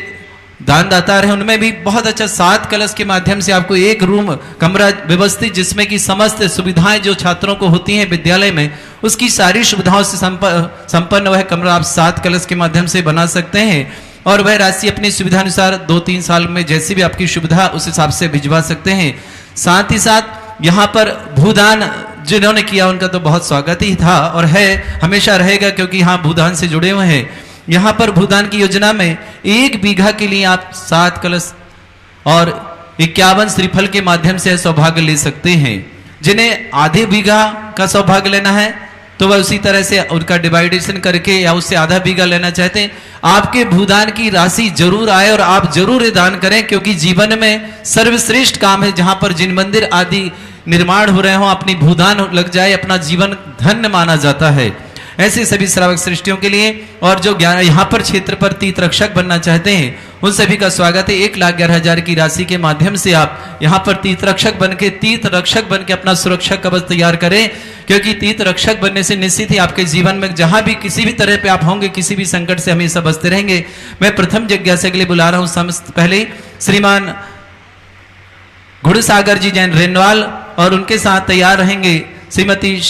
दानदाता हैं उनमें भी बहुत अच्छा 7 कलश के माध्यम से आपको 1 रूम कमरा व्यवस्थित, जिसमें कि समस्त सुविधाएं जो छात्रों को होती हैं विद्यालय में, उसकी सारी सुविधाओं से संपन्न वह कमरा आप 7 कलश के माध्यम से बना सकते हैं। और वह राशि अपनी सुविधा अनुसार 2-3 साल में जैसी भी आपकी सुविधा उस हिसाब से भिजवा सकते हैं। साथ ही साथ यहाँ पर भूदान जिन्होंने किया उनका तो बहुत स्वागत ही था और है, हमेशा रहेगा, क्योंकि यहाँ भूदान से जुड़े हुए हैं। यहाँ पर भूदान की योजना में 1 बीघा के लिए आप 7 कलश और 51 श्रीफल के माध्यम से सौभाग्य ले सकते हैं। जिन्हें आधे बीघा का सौभाग्य लेना है तो वह उसी तरह से उनका डिवाइडेशन करके या उससे आधा बीघा लेना चाहते हैं, आपके भूदान की राशि जरूर आए और आप जरूर ये दान करें, क्योंकि जीवन में सर्वश्रेष्ठ काम है जहां पर जिन मंदिर आदि निर्माण हो रहे हो अपनी भूदान लग जाए, अपना जीवन धन्य माना जाता है। ऐसे सभी श्रावक सृष्टियों के लिए और जो यहाँ पर क्षेत्र पर तीर्थ रक्षक बनना चाहते हैं उन सभी का स्वागत है। 1,11,000 की राशि के माध्यम से आप यहाँ पर तीर्थ रक्षक बन के अपना सुरक्षा कवच तैयार करें, क्योंकि तीर्थ रक्षक बनने से निश्चित ही आपके जीवन में जहां भी किसी भी तरह पे आप होंगे, किसी भी संकट से हमेशा बचते रहेंगे। मैं प्रथम जिज्ञासा के लिए बुला रहा हूँ पहले श्रीमान गुड़सागर जी जैन रेनवाल और उनके साथ तैयार रहेंगे श्रीमती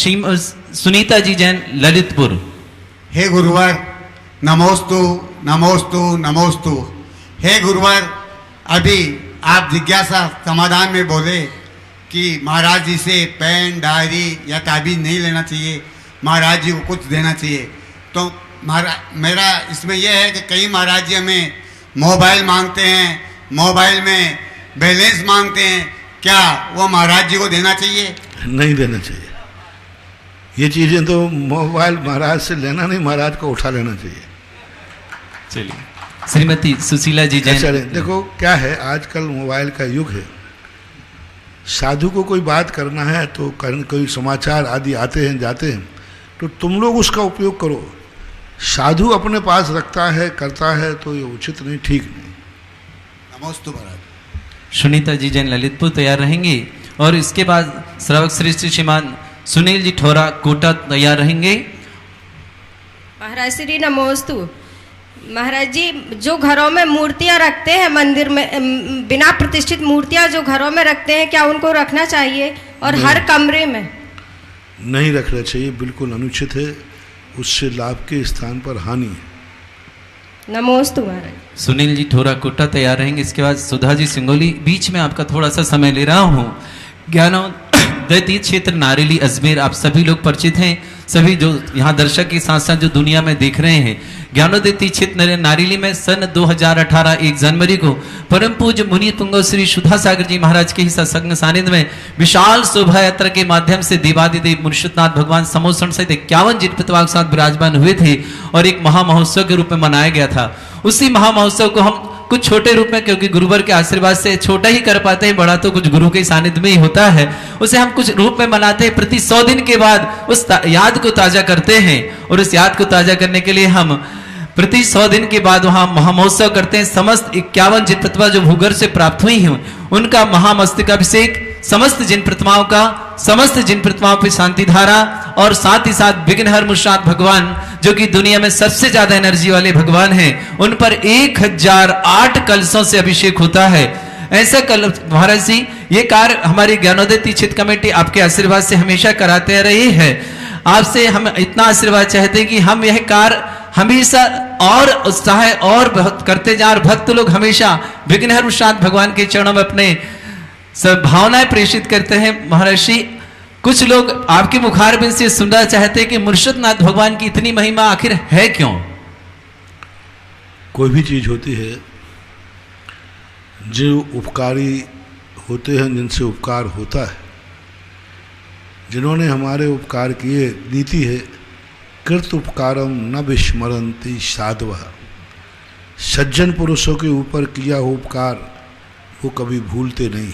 सुनीता जी जैन ललितपुर। हे गुरुवर नमोस्तु नमोस्तु नमोस्तु। हे गुरुवर, अभी आप जिज्ञासा समाधान में बोले कि महाराज जी से पेन डायरी या ताबीज नहीं लेना चाहिए, महाराज जी को कुछ देना चाहिए। तो मेरा इसमें यह है कि कई महाराज जी हमें मोबाइल मांगते हैं, मोबाइल में बैलेंस मांगते हैं, क्या वो महाराज जी को देना चाहिए? नहीं देना चाहिए। ये चीज़ें तो मोबाइल महाराज से लेना नहीं, महाराज को उठा लेना चाहिए। चलिए श्रीमती सुशीला जी जैन। देखो क्या है, आजकल मोबाइल का युग है। साधु को कोई बात करना है तो कोई समाचार आदि आते हैं जाते हैं, तो तुम लोग उसका उपयोग करो। साधु अपने पास रखता है करता है तो ये उचित नहीं, ठीक नहीं। नमोस्तु महाराज। सुनीता जी जैन ललितपुर तैयार रहेंगे और इसके बाद श्रावक श्रेष्ठ श्रीमान सुनील जी ठोरा कोटा तैयार रहेंगे। महाराज श्री नमोस्तु। महाराज जी, जो घरों में मूर्तियां रखते हैं मंदिर में, बिना प्रतिष्ठित मूर्तियां जो घरों में रखते हैं, क्या उनको रखना चाहिए? और हर कमरे में नहीं रखना चाहिए, बिल्कुल अनुचित है, उससे लाभ के स्थान पर हानि है। नमोस्तु महाराज। सुनील जी ठोरा कोटा तैयार रहेंगे। इसके बाद सुधा जी सिंगोली। बीच में आपका थोड़ा सा समय ले रहा हूँ। ज्ञानोदय तीर्थ क्षेत्र नारेली अजमेर आप सभी लोग परिचित हैं, सभी जो यहाँ दर्शक के साथ साथ जो दुनिया में देख रहे हैं। ज्ञानोदय तीर्थ क्षेत्र नारेली में सन 2018 1 जनवरी को परम पूज्य मुनि पुंगव श्री सुधा सागर जी महाराज के ही सत्संग सानिध्य में विशाल शोभा यात्रा के माध्यम से देवादिदेव मुनिषुतनाथ भगवान समोषण सहित 51 जिन प्रतिभाग साथ विराजमान हुए थे और एक महामहोत्सव के रूप में मनाया गया था। उसी महामहोत्सव को हम कुछ छोटे रूप में, क्योंकि गुरुवर के आशीर्वाद से छोटा ही कर पाते हैं, बड़ा तो कुछ गुरु के सानिध्य में ही होता है, उसे हम कुछ रूप में मनाते हैं। प्रति 100 दिन के बाद उस याद को ताजा करते हैं और उस याद को ताजा करने के लिए हम प्रति 100 दिन के बाद वहां महामहोत्सव करते हैं। समस्त 51 जिन प्रतिभा जो भूगर्भ से प्राप्त हुई हैं उनका महामस्तकाभिषेक, समस्त जिन प्रतिमाओं का, समस्त जिन प्रतिमाओं पर शांति धारा और साथ ही साथ विघ्नहर मुनिषुनाथ भगवान जो कि दुनिया में सबसे ज्यादा एनर्जी वाले भगवान हैं, उन पर 1008 कलशों से अभिषेक होता है। ऐसा कल महाराज जी ये कार्य हमारी ज्ञानोदय तीर्थ क्षेत्र कमेटी आपके आशीर्वाद से हमेशा कराते रही है। आपसे हम इतना आशीर्वाद चाहते हैं कि हम यह कार्य हमेशा और उत्साह और करते जाए और भक्त लोग हमेशा विघ्नहर मुनिषुनाथ भगवान के चरणों में अपने सब भावनाएं प्रेषित करते हैं। महर्षि, कुछ लोग आपके मुखारबिंद से सुनना चाहते हैं कि मुनिषुतनाथ भगवान की इतनी महिमा आखिर है क्यों? कोई भी चीज होती है, जो उपकारी होते हैं, जिनसे उपकार होता है, जिन्होंने हमारे उपकार किए, नीति है कृत उपकारम न विस्मरन्ति साधवः। सज्जन पुरुषों के ऊपर किया हुआ उपकार वो कभी भूलते नहीं।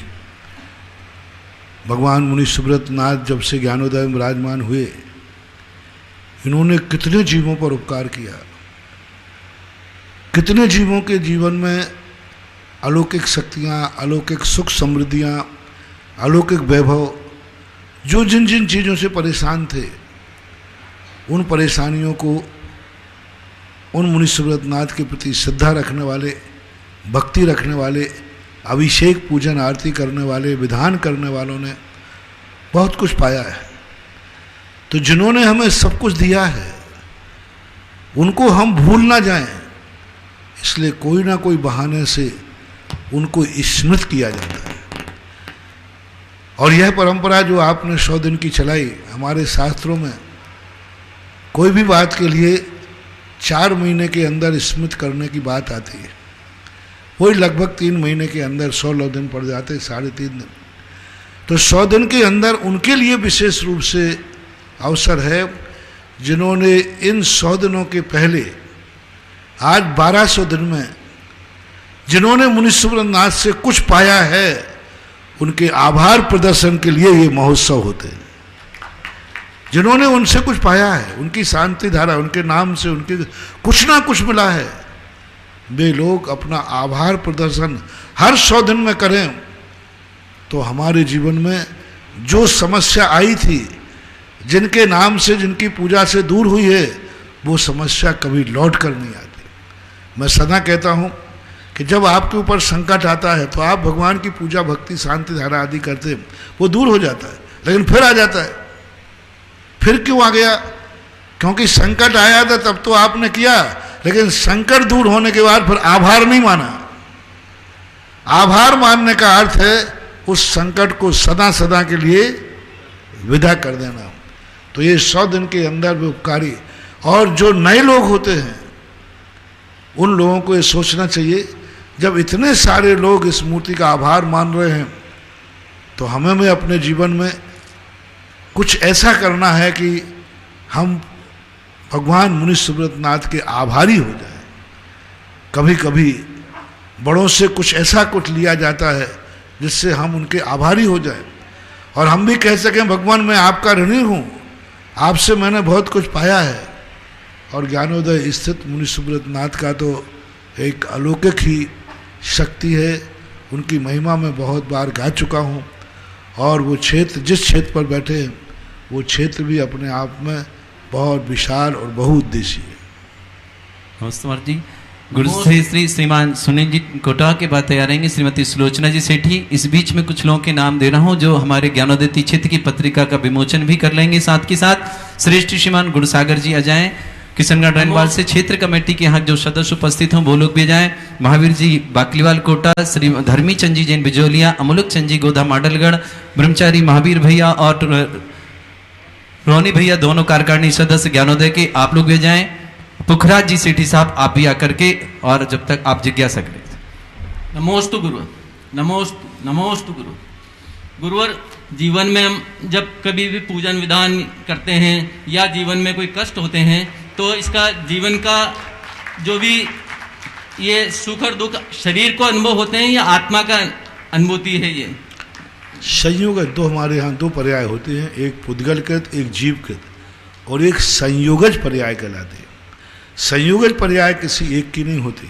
भगवान मुनि सुब्रत नाथ जब से ज्ञानोदय में विराजमान हुए, इन्होंने कितने जीवों पर उपकार किया, कितने जीवों के जीवन में अलौकिक शक्तियाँ, अलौकिक सुख समृद्धियाँ, अलौकिक वैभव, जो जिन जिन चीज़ों से परेशान थे उन परेशानियों को उन मुनि सुब्रत नाथ के प्रति श्रद्धा रखने वाले, भक्ति रखने वाले, अभिषेक पूजन आरती करने वाले, विधान करने वालों ने बहुत कुछ पाया है। तो जिन्होंने हमें सब कुछ दिया है उनको हम भूल ना जाएं, इसलिए कोई ना कोई बहाने से उनको स्मृत किया जाता है। और यह परंपरा जो आपने 100 दिन की चलाई, हमारे शास्त्रों में कोई भी बात के लिए 4 महीने के अंदर स्मृत करने की बात आती है, वही लगभग 3 महीने के अंदर 100 दिन पड़ जाते, 3.5 दिन। तो 100 दिन के अंदर उनके लिए विशेष रूप से अवसर है जिन्होंने इन 100 दिनों के पहले आज 1200 दिन में जिन्होंने मुनि सुब्रतनाथ से कुछ पाया है, उनके आभार प्रदर्शन के लिए ये महोत्सव होते हैं। जिन्होंने उनसे कुछ पाया है, उनकी शांति धारा, उनके नाम से उनके कुछ ना कुछ मिला है, वे लोग अपना आभार प्रदर्शन हर 100 दिन में करें तो हमारे जीवन में जो समस्या आई थी, जिनके नाम से, जिनकी पूजा से दूर हुई है, वो समस्या कभी लौट कर नहीं आती। मैं सदा कहता हूँ कि जब आपके ऊपर संकट आता है तो आप भगवान की पूजा, भक्ति, शांति धारा आदि करते, वो दूर हो जाता है, लेकिन फिर आ जाता है। फिर क्यों आ गया? क्योंकि संकट आया था तब तो आपने किया, लेकिन संकट दूर होने के बाद फिर आभार नहीं माना। आभार मानने का अर्थ है उस संकट को सदा सदा के लिए विदा कर देना। तो ये 100 दिन के अंदर भी उपकारी। और जो नए लोग होते हैं उन लोगों को ये सोचना चाहिए, जब इतने सारे लोग इस मूर्ति का आभार मान रहे हैं तो हमें भी अपने जीवन में कुछ ऐसा करना है कि हम भगवान मुनि सुब्रतनाथ के आभारी हो जाएं। कभी कभी बड़ों से कुछ ऐसा कुछ लिया जाता है जिससे हम उनके आभारी हो जाएं और हम भी कह सकें भगवान मैं आपका ऋणी हूँ, आपसे मैंने बहुत कुछ पाया है। और ज्ञानोदय स्थित मुनि सुब्रतनाथ का तो एक अलौकिक ही शक्ति है, उनकी महिमा में बहुत बार गा चुका हूँ। और वो क्षेत्र, जिस क्षेत्र पर बैठे हैं, वो क्षेत्र भी अपने आप में बहुत विशाल और बहुउद्देशीय है। नमस्ते महाराज जी। गुरु श्री श्रीमान सुनील जी कोटा के बात तैयार रहेंगे, श्रीमती सुलोचना जी सेठी। इस बीच में कुछ लोगों के नाम दे रहा हूं जो हमारे ज्ञानोदय क्षेत्र की पत्रिका का विमोचन भी कर लेंगे। साथ के साथ श्रेष्ठ श्रीमान गुरुसागर जी आ जाएं, किशनगढ़ रैनवाल से क्षेत्र कमेटी के यहाँ जो सदस्य उपस्थित हों वो लोग भी जाएं। महावीर जी बाकलीवाल कोटा, श्री धर्मी चंद जी जैन बिजोलिया, अमोलक चंद जी गोधा माडलगढ़, ब्रह्मचारी महावीर भैया और रोनी भैया दोनों कार्यकारिणी सदस्य ज्ञानोदय के, आप लोग भी जाएं। पुखराज जी सेठी साहब आप भी आकर के, और जब तक आप जिज्ञासा करें। नमोस्तु गुरु, नमोस्तु गुरु। गुरुवर, जीवन में हम जब कभी भी पूजन विधान करते हैं या जीवन में कोई कष्ट होते हैं तो इसका जीवन का जो भी ये सुख और दुख शरीर को अनुभव होते हैं या आत्मा का अनुभूति है? ये संयोग दो हमारे यहाँ 2 पर्याय होते हैं, एक पुद्गलकृत, एक जीवकृत, और एक संयोगज पर्याय कहलाते हैं। संयोगज पर्याय किसी एक की नहीं होती,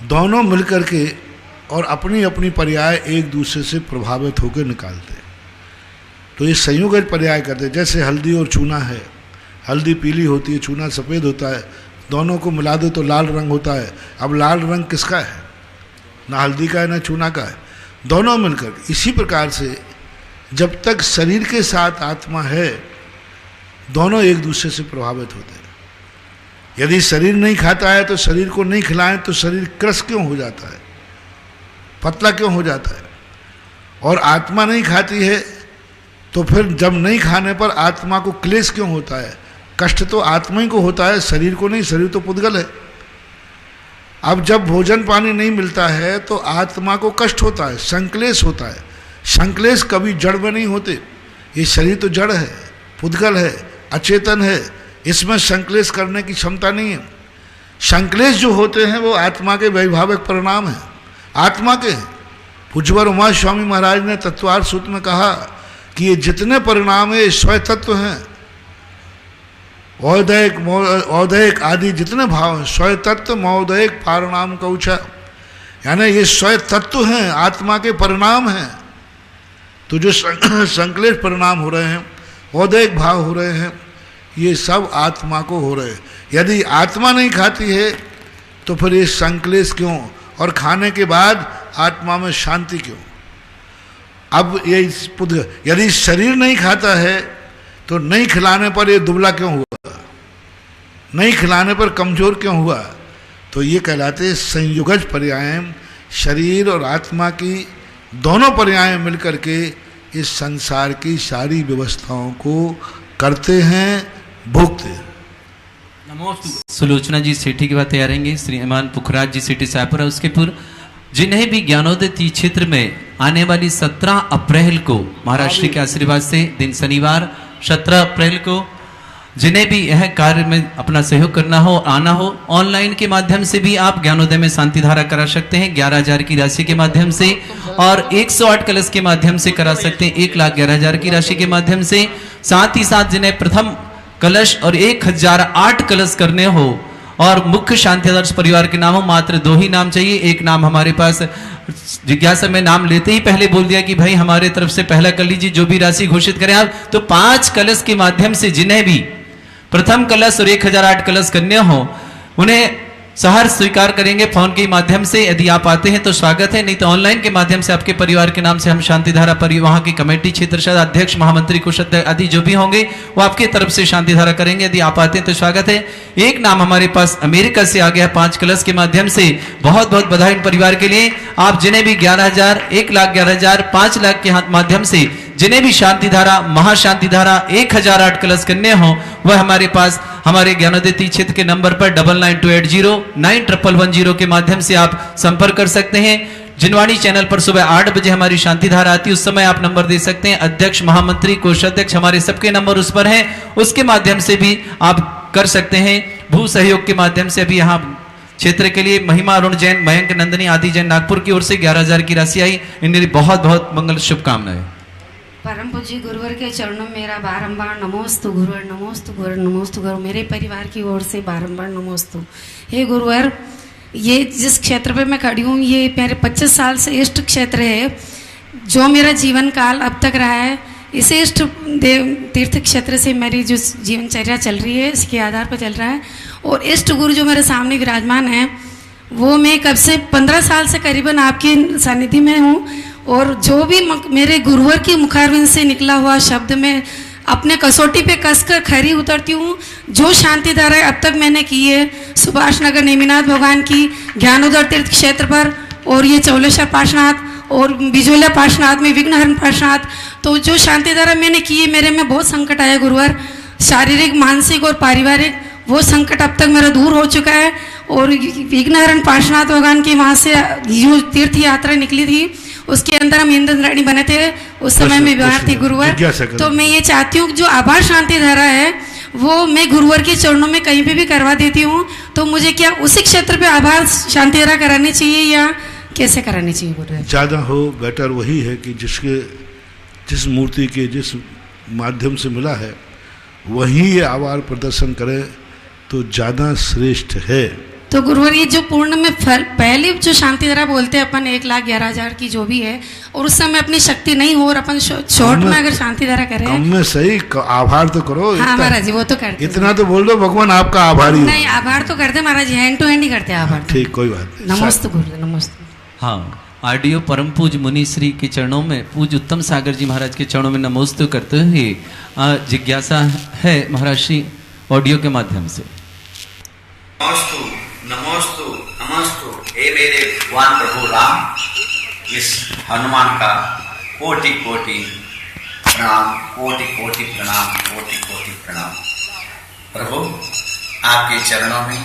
दोनों मिलकर के और अपनी अपनी पर्याय एक दूसरे से प्रभावित होकर निकालते हैं। तो ये संयोगज पर्याय करते हैं। जैसे हल्दी और चूना है, हल्दी पीली होती है, चूना सफ़ेद होता है, दोनों को मिला दो तो लाल रंग होता है। अब लाल रंग किसका है? ना हल्दी का है ना चूना का है, दोनों मिलकर। इसी प्रकार से जब तक शरीर के साथ आत्मा है, दोनों एक दूसरे से प्रभावित होते हैं। यदि शरीर नहीं खाता है तो शरीर को नहीं खिलाएं तो शरीर क्रश क्यों हो जाता है, पतला क्यों हो जाता है? और आत्मा नहीं खाती है तो फिर जब नहीं खाने पर आत्मा को क्लेश क्यों होता है? कष्ट तो आत्मा ही को होता है, शरीर को नहीं, शरीर तो पुद्गल है। अब जब भोजन पानी नहीं मिलता है तो आत्मा को कष्ट होता है, संक्लेश होता है। संक्लेश कभी जड़ में नहीं होते, ये शरीर तो जड़ है, पुद्गल है, अचेतन है, इसमें संक्लेश करने की क्षमता नहीं है। संक्लेश जो होते हैं वो आत्मा के वैभाविक परिणाम हैं, आत्मा के हैं। पूज्यवर उमा स्वामी महाराज ने तत्वार्थ सूत्र में कहा कि ये जितने परिणाम है स्वय तत्व हैं, औदैक आदि जितने भाव हैं, स्वय तत्व मौदैक परिणाम का ऊंचा, यानी ये स्वय तत्व हैं, आत्मा के परिणाम हैं। तो जो संक्लेश परिणाम हो रहे हैं, औदैक भाव हो रहे हैं, ये सब आत्मा को हो रहे हैं। यदि आत्मा नहीं खाती है तो फिर ये संक्लेश क्यों, और खाने के बाद आत्मा में शांति क्यों? अब ये यदि शरीर नहीं खाता है तो नहीं खिलाने पर ये दुबला क्यों हुआ, नहीं खिलाने पर कमजोर क्यों हुआ? तो ये कहलाते संयुगज पर्याय। शरीर और आत्मा की दोनों पर्याय मिलकर के इस संसार की सारी व्यवस्थाओं को करते हैं, भोगते हैं। नमोस्तु। सुलोचना जी सेठी की बात तैयार रहेंगे। श्रीमान पुखराज जी सेठी साहपुर, उसके पूर्व जिन्हें भी ज्ञानोदय तीर्थ क्षेत्र में आने वाली 17 अप्रैल को महाराज श्री के आशीर्वाद से दिन शनिवार 17 अप्रैल को जिन्हें भी यह कार्य में अपना सहयोग करना हो, आना हो, ऑनलाइन के माध्यम से भी आप ज्ञानोदय में शांति धारा करा सकते हैं 11,000 की राशि के माध्यम से, और 108 कलश के माध्यम से करा सकते हैं 1,11,000 की राशि के माध्यम से। साथ ही साथ जिन्हें प्रथम कलश और 1008 कलश करने हो और मुख्य शांति आदर्श परिवार के नाम हो, मात्र 2 ही नाम चाहिए। एक नाम हमारे पास जिज्ञासा में नाम लेते ही पहले बोल दिया कि भाई हमारे तरफ से पहला कर लीजिए, जो भी राशि घोषित करें आप। तो 5 कलश के माध्यम से जिन्हें भी प्रथम कलश और 1008 कलश करने हो उन्हें सहर्ष स्वीकार करेंगे फोन के माध्यम से। यदि आप आते हैं तो स्वागत है, नहीं तो ऑनलाइन के माध्यम से आपके परिवार के नाम से हम शांतिधारा परिवार वहां की कमेटी क्षेत्र अध्यक्ष, महामंत्री, कोषाध्यक्ष आदि जो भी होंगे वो आपके तरफ से शांतिधारा करेंगे। यदि आप आते हैं तो स्वागत है। एक नाम हमारे पास अमेरिका से आ गया 5 कलश के माध्यम से, बहुत बहुत बधाई इन परिवार के लिए। आप जिन्हें भी 11,000, 1,11,000, 5 लाख के माध्यम से जिन्हें भी शांति धारा, महाशांति धारा 1008 कलश करने हो वह हमारे पास हमारे ज्ञानोदय तीर्थ क्षेत्र के नंबर पर 9928091110 के माध्यम से आप संपर्क कर सकते हैं। जिनवाणी चैनल पर सुबह 8 बजे हमारी शांति धारा आती है, उस समय आप नंबर दे सकते हैं। अध्यक्ष, महामंत्री, कोषाध्यक्ष हमारे सबके नंबर उस पर हैं, उसके माध्यम से भी आप कर सकते हैं। भू सहयोग के माध्यम से अभी यहाँ क्षेत्र के लिए महिमा अरुण जैन, मयंक नंदनी आदि जैन नागपुर की ओर से 11,000 की राशि आई। इनके लिए बहुत बहुत मंगल शुभकामनाएं। परम पूज्य गुरुवर के चरणों में मेरा बारंबार नमोस्तु गुरुवर, नमोस्तु गुरुवर, नमोस्तु गुरुवर। मेरे परिवार की ओर से बारंबार नमोस्तु। हे गुरुवर, ये जिस क्षेत्र पे मैं खड़ी हूँ ये मेरे 25 साल से इष्ट क्षेत्र है, जो मेरा जीवन काल अब तक रहा है। इस इष्ट देव तीर्थ क्षेत्र से मेरी जो जीवनचर्या चल रही है इसके आधार पर चल रहा है। और इष्ट गुरु जो मेरे सामने विराजमान है वो मैं कब से 15 साल से करीबन आपकी सानिध्य में हूँ। और जो भी मेरे गुरुवर की मुखारविंद से निकला हुआ शब्द में अपने कसौटी पे कसकर खरी उतरती हूँ। जो शांति धाराएं अब तक मैंने की है सुभाष नगर नेमिनाथ भगवान की, ज्ञानोदय तीर्थ क्षेत्र पर, और ये चौलेश्वर पार्श्वनाथ और बिजोलिया पार्श्वनाथ में विघ्नहरण पार्श्वनाथ, तो जो शांति धारा मैंने की है मेरे में बहुत संकट आया गुरुवर, शारीरिक, मानसिक और पारिवारिक। वो संकट अब तक मेरा दूर हो चुका है। और विघ्नहरण पार्श्वनाथ भगवान की वहाँ से जो तीर्थ यात्रा निकली थी उसके अंदर हम इंद्राणी बने थे, उस समय में बीमार थी गुरुवर। तो मैं ये चाहती हूँ जो आभार शांति धारा है वो मैं गुरुवर के चरणों में कहीं पे भी करवा देती हूँ, तो मुझे क्या उसी क्षेत्र पे आभार शांति धारा करानी चाहिए या कैसे करानी चाहिए गुरुवर? ज़्यादा हो बेटर वही है कि जिस मूर्ति के जिस माध्यम से मिला है वही ये आभार प्रदर्शन करे तो ज़्यादा श्रेष्ठ है। तो गुरुवर ये जो पूर्ण में पहले जो शांति धारा बोलते हैं अपन 1,11,000 की जो भी है, और उस समय अपनी शक्ति नहीं हो और अपन शॉर्ट में अगर शांति धारा करें कम में सही आभार तो करो। हाँ महाराज जी वो तो करते, इतना तो बोल दो भगवान आपका आभारी हो। नहीं आभार तो करते महाराज जी, हैंड टू हैंड ही करते हैं आभार। ठीक, कोई बात नहीं। नमस्ते गुरुदेव, नमस्ते। हाँ, आरडीओ परम पूज मुनि श्री के चरणों में, पूज उत्तम सागर जी महाराज के चरणों में नमोस्तु करते हुए जिज्ञासा है महाराज श्री ऑडियो के माध्यम से। नमोस्तु नमोस्तु नमोस्तु। हे मेरे भगवान प्रभु राम, इस हनुमान का कोटि कोटि प्रणाम, कोटि कोटि प्रणाम, कोटि कोटि प्रणाम। प्रभु आपके चरणों में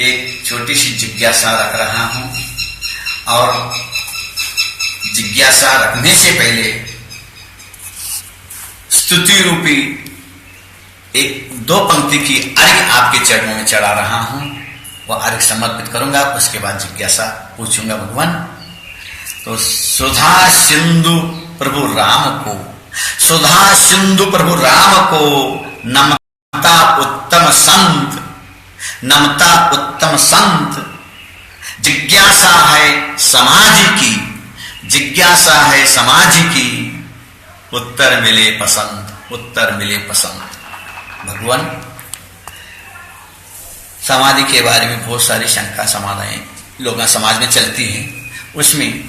एक छोटी सी जिज्ञासा रख रहा हूँ, और जिज्ञासा रखने से पहले स्तुति रूपी 1-2 पंक्ति की अर्घ्य आपके चरणों में चढ़ा रहा हूं, वो अर्घ्य समर्पित करूंगा, उसके बाद जिज्ञासा पूछूंगा भगवान। तो सुधा सिंधु प्रभु राम को, सुधा सिंधु प्रभु राम को नमता उत्तम संत, नमता उत्तम संत। जिज्ञासा है समाज की, जिज्ञासा है समाज की, उत्तर मिले पसंद, उत्तर मिले पसंद। भगवान समाधि के बारे में बहुत सारी शंका समाधाएं लोग समाज में चलती हैं, उसमें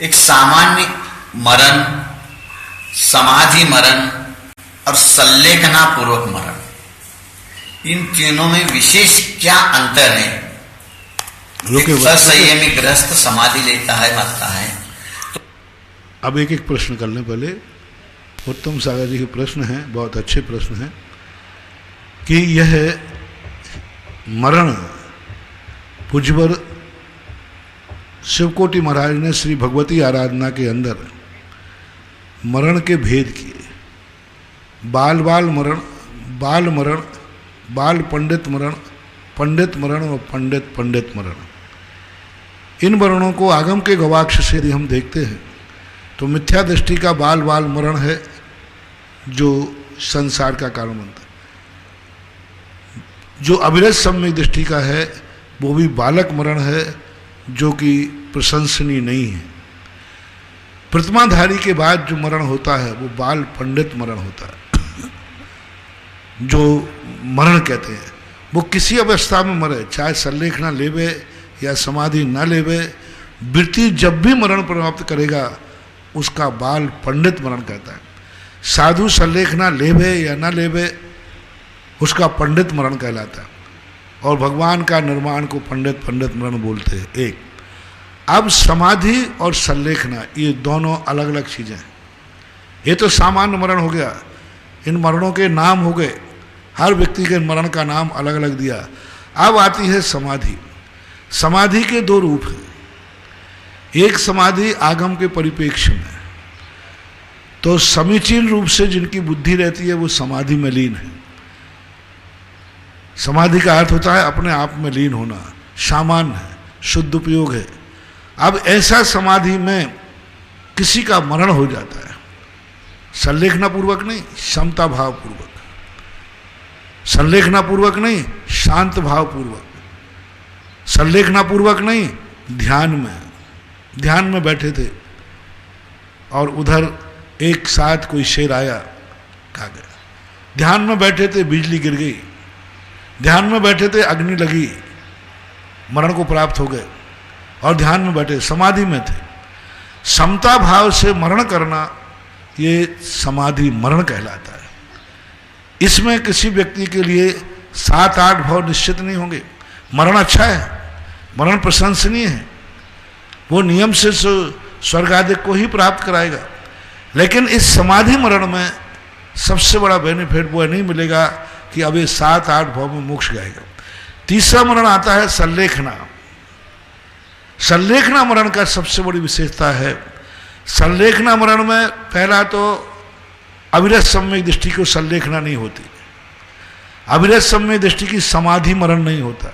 एक सामान्य मरण, समाधि मरण और संलेखना पूर्वक मरण, इन तीनों में विशेष क्या अंतर है? संयमी गृहस्थ समाधि लेता है, मरता है। अब एक एक प्रश्न कर लें। पहले उत्तम सागर जी के प्रश्न हैं, बहुत अच्छे प्रश्न हैं कि यह मरण पूज्यवर शिवकोटि महाराज ने श्री भगवती आराधना के अंदर मरण के भेद किए। बाल मरण, बाल मरण, बाल पंडित मरण, पंडित मरण और पंडित मरण। इन वर्णों को आगम के गवाक्ष से यदि हम देखते हैं तो मिथ्या दृष्टि का बाल मरण है जो संसार का कारण बनता है। जो अविरत सम्यक दृष्टि का है वो भी बालक मरण है जो कि प्रशंसनीय नहीं है। प्रतिमाधारी के बाद जो मरण होता है वो बाल पंडित मरण होता है। जो मरण कहते हैं वो किसी अवस्था में मरे, चाहे सल्लेख ना लेवे या समाधि ना लेवे, वृत्ति जब भी मरण प्राप्त करेगा उसका बाल पंडित मरण कहता है। साधु सल्लेख ना लेवे या ना लेवे उसका पंडित मरण कहलाता है। और भगवान का निर्माण को पंडित मरण बोलते हैं। एक अब समाधि और सल्लेखना ये दोनों अलग अलग चीज़ें हैं। ये तो सामान्य मरण हो गया, इन मरणों के नाम हो गए, हर व्यक्ति के मरण का नाम अलग अलग दिया। अब आती है समाधि। समाधि के दो रूप हैं। एक समाधि आगम के परिप्रेक्ष्य में, तो समीचीन रूप से जिनकी बुद्धि रहती है वो समाधि में लीन है। समाधि का अर्थ होता है अपने आप में लीन होना, सामान्य है, शुद्ध उपयोग है। अब ऐसा समाधि में किसी का मरण हो जाता है, संलेखना पूर्वक नहीं, समता भाव पूर्वक, संलेखना पूर्वक नहीं, शांत भाव पूर्वक, संलेखना पूर्वक नहीं, ध्यान में बैठे थे और उधर एक साथ कोई शेर आया खा गया। ध्यान में बैठे थे, बिजली गिर गई, ध्यान में बैठे थे, अग्नि लगी, मरण को प्राप्त हो गए और ध्यान में बैठे, समाधि में थे। समता भाव से मरण करना ये समाधि मरण कहलाता है। इसमें किसी व्यक्ति के लिए 7-8 भाव निश्चित नहीं होंगे। मरण अच्छा है, मरण प्रशंसनीय है, वो नियम से स्वर्ग आदि को ही प्राप्त कराएगा। लेकिन इस समाधि मरण में सबसे बड़ा बेनिफिट वो नहीं मिलेगा कि अब ये 7-8 भाव में मोक्ष जाएगा। तीसरा मरण आता है सल्लेखना। सल्लेखना मरण का सबसे बड़ी विशेषता है, सल्लेखना मरण में पहला तो अविरत सम्यक दृष्टि को सल्लेखना नहीं होती। अविरत सम्यक दृष्टि की समाधि मरण नहीं होता।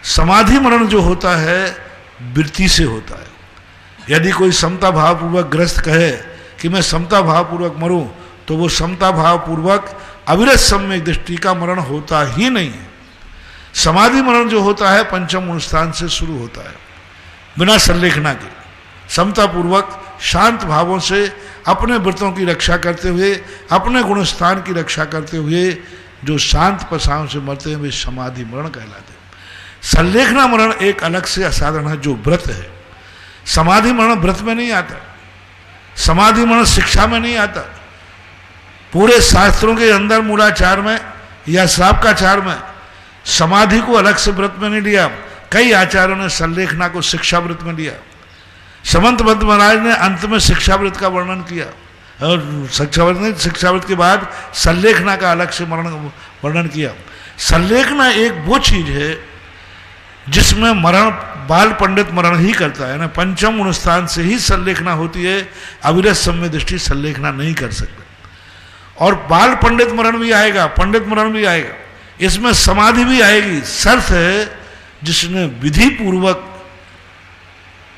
समाधि मरण जो होता है वृत्ति से होता है। यदि कोई समता भावपूर्वक ग्रस्त कहे कि मैं समता भावपूर्वक मरूं, तो वो समता भावपूर्वक अविरत सम्यक दृष्टि का मरण होता ही नहीं है। समाधि मरण जो होता है पंचम गुण स्थान से शुरू होता है, बिना सल्लेखना के, समतापूर्वक शांत भावों से अपने व्रतों की रक्षा करते हुए, अपने गुण स्थान की रक्षा करते हुए जो शांत पसाओं से मरते हैं वे समाधि मरण कहलाते हैं। सल्लेखना मरण एक अलग से असाधारण है जो व्रत है। समाधि मरण व्रत में नहीं आता, समाधि मरण शिक्षा में नहीं आता। पूरे शास्त्रों के अंदर मूलाचार में या श्रावकाचार में समाधि को अलग से व्रत में नहीं लिया। कई आचार्यों ने सल्लेखना को शिक्षा व्रत में लिया। समंत भट्ट महाराज ने अंत में शिक्षा व्रत का वर्णन किया और शिक्षा व्रत के बाद सल्लेखना का अलग से वर्णन किया। सल्लेखना एक वो चीज है जिसमें मरण बाल पंडित मरण ही करता है ना, पंचम गुण स्थान से ही सल्लेखना होती है। अविरत सम्यक दृष्टि सल्लेखना नहीं कर सकते। और बाल पंडित मरण भी आएगा, पंडित मरण भी आएगा, इसमें समाधि भी आएगी। शर्त है जिसने विधि पूर्वक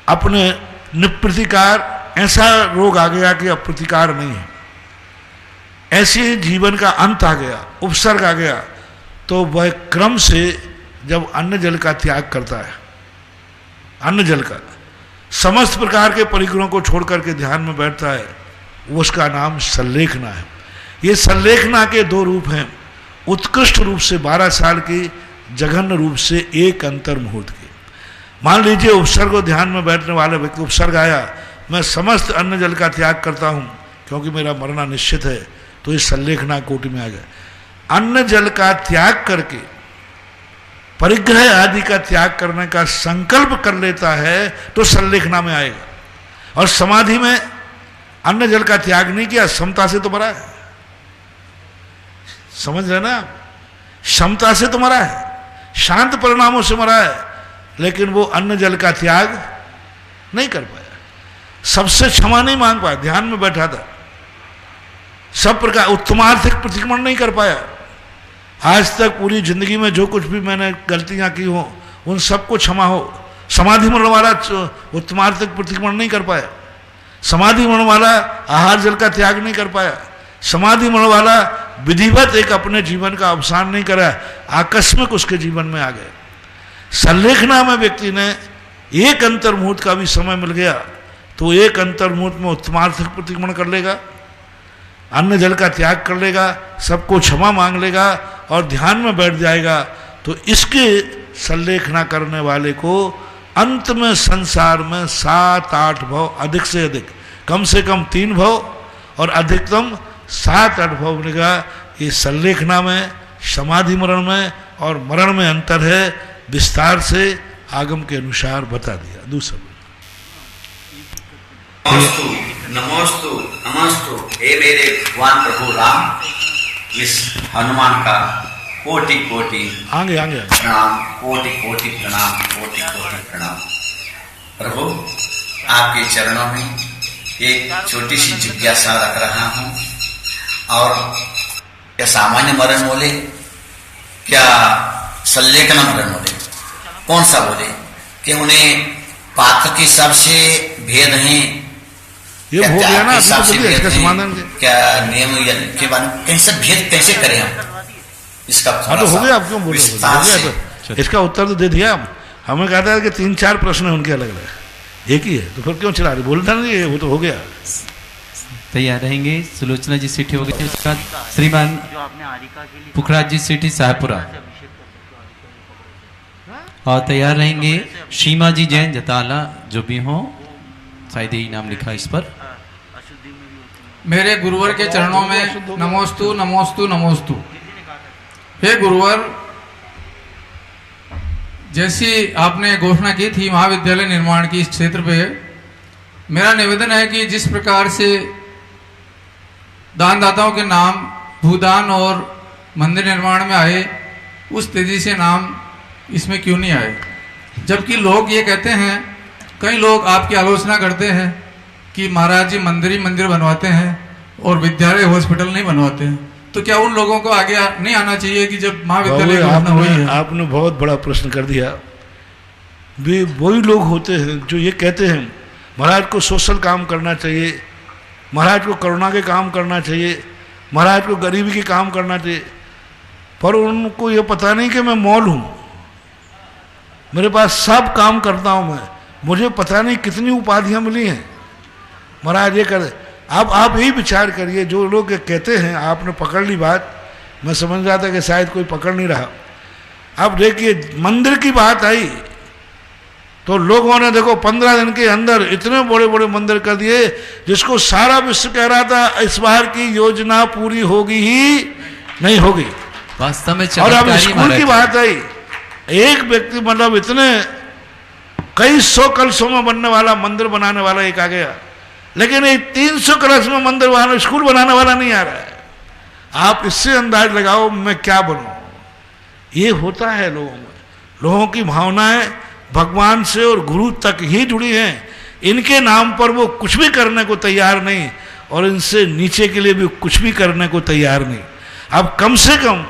अपने निप्रतिकार, ऐसा रोग आ गया कि अब प्रतिकार नहीं है, ऐसे जीवन का अंत आ गया, उपसर्ग आ गया, तो वह क्रम से जब अन्न जल का त्याग करता है, अन्न जल का समस्त प्रकार के परिग्रहों को छोड़ करके ध्यान में बैठता है, उसका नाम सल्लेखना है। ये सल्लेखना के दो रूप हैं, उत्कृष्ट रूप से 12 साल की, जघन्य रूप से एक अंतर मुहूर्त की। मान लीजिए उपसर्ग को ध्यान में बैठने वाले व्यक्ति, उपसर्ग आया, मैं समस्त अन्न जल का त्याग करता हूं क्योंकि मेरा मरना निश्चित है, तो इस सल्लेखना कोटि में आ गया। अन्न जल का त्याग करके परिग्रह आदि का त्याग करने का संकल्प कर लेता है तो सल्लेखना में आएगा। और समाधि में अन्न जल का त्याग नहीं किया, समता से तो मरा है। समझ रहे ना, क्षमता से तो मरा है, शांत परिणामों से मरा है, लेकिन वो अन्न जल का त्याग नहीं कर पाया, सबसे क्षमा नहीं मांग पाया, ध्यान में बैठा था, सब प्रकार उत्तमार्थिक प्रतिक्रमण नहीं कर पाया। आज तक पूरी जिंदगी में जो कुछ भी मैंने गलतियां की हो उन सबको क्षमा हो। समाधि मरण वाला उत्तमार्थिक प्रतिक्रमण नहीं कर पाया, समाधि मरण वाला आहार जल का त्याग नहीं कर पाया, समाधि मरण वाला विधिवत एक अपने जीवन का अवसान नहीं करा, आकस्मिक उसके जीवन में आ गए। संलेखना में व्यक्ति ने एक अंतर्मुहूर्त का भी समय मिल गया तो एक अंतर्मुहूर्त में उत्तमार्थिक प्रतिक्रमण कर लेगा, अन्न जल का त्याग कर लेगा, सबको क्षमा मांग लेगा और ध्यान में बैठ जाएगा। तो इसके संलेखना करने वाले को अंत में संसार में 7-8 भव, अधिक से अधिक कम से कम 3 भव और अधिकतम 7-8 भव मिलेगा। ये संलेखना में, समाधि मरण में और मरण में अंतर है, विस्तार से आगम के अनुसार बता दिया। दूसरा नमोस्तु नमोस्तु नमोस्तु, हे मेरे भगवान प्रभु राम, इस हनुमान का कोटि कोटि आगे प्रणाम, कोटि कोटि प्रणाम, कोटि कोटि प्रणाम। प्रभु आपके चरणों में एक छोटी सी जिज्ञासा रख रहा हूं, और क्या सामान्य मरण बोले, क्या संलेखना मरण बोले, कौन सा बोले, कि उन्हें पात्र के हिसाब से भेद हैं, ये हो गया ना, इसका समाधान क्या नियम के बारे में कहीं से भेद कैसे करें हम, इसका तो हो गया। आप क्यों बोल रहे हो? इसका उत्तर तो दे दिया। हमें कहता है कि 3-4 प्रश्न है उनके अलग अलग, एक ही है, तो फिर क्यों चला रहे, बोलता नहीं, वो तो हो गया। तैयार रहेंगे। सुलोचना जी सीटी हो गई, उसके बाद श्रीमान पुखराज जी सीटी साहपुरा, और तैयार रहेंगे सीमा जी जैन जताला, जो भी हो, शायद यही नाम लिखा इस पर। मेरे गुरुवर के चरणों में नमोस्तु नमोस्तु नमोस्तु। हे गुरुवर, जैसी आपने घोषणा की थी महाविद्यालय निर्माण की इस क्षेत्र पे, मेरा निवेदन है कि जिस प्रकार से दानदाताओं के नाम भूदान और मंदिर निर्माण में आए, उस तेजी से नाम इसमें क्यों नहीं आए? जबकि लोग ये कहते हैं, कई लोग आपकी आलोचना करते हैं कि महाराज जी मंदिर ही मंदिर बनवाते हैं और विद्यालय हॉस्पिटल नहीं बनवाते हैं, तो क्या उन लोगों को आगे नहीं आना चाहिए कि जब महाविद्यालय हुई है? आपने बहुत बड़ा प्रश्न कर दिया। वे वही लोग होते हैं जो ये कहते हैं महाराज को सोशल काम करना चाहिए, महाराज को करुणा के काम करना चाहिए, महाराज को गरीबी के काम करना चाहिए, पर उनको ये पता नहीं कि मैं मौल हूँ, मेरे पास सब काम करता हूँ मैं, मुझे पता नहीं कितनी उपाधियाँ मिली हैं। महाराज ये कर, अब आप यही विचार करिए, जो लोग कहते हैं, आपने पकड़ ली बात, मैं समझ रहा था कि शायद कोई पकड़ नहीं रहा। अब देखिए, मंदिर की बात आई तो लोगों ने देखो 15 दिन के अंदर इतने बड़े बड़े मंदिर कर दिए, जिसको सारा विश्व कह रहा था इस बार की योजना पूरी होगी ही नहीं होगी, वास्तव में। और अब स्कूल की बात आई, एक व्यक्ति मतलब इतने कई 100 कलशों में बनने वाला मंदिर बनाने वाला एक आ गया, लेकिन ये 300 कलश में मंदिर बनाने, स्कूल बनाने वाला नहीं आ रहा है। आप इससे अंदाज लगाओ मैं क्या बनूं। ये होता है लोगों में, लोगों की भावनाएं भगवान से और गुरु तक ही जुड़ी हैं, इनके नाम पर वो कुछ भी करने को तैयार नहीं, और इनसे नीचे के लिए भी कुछ भी करने को तैयार नहीं। अब कम से कम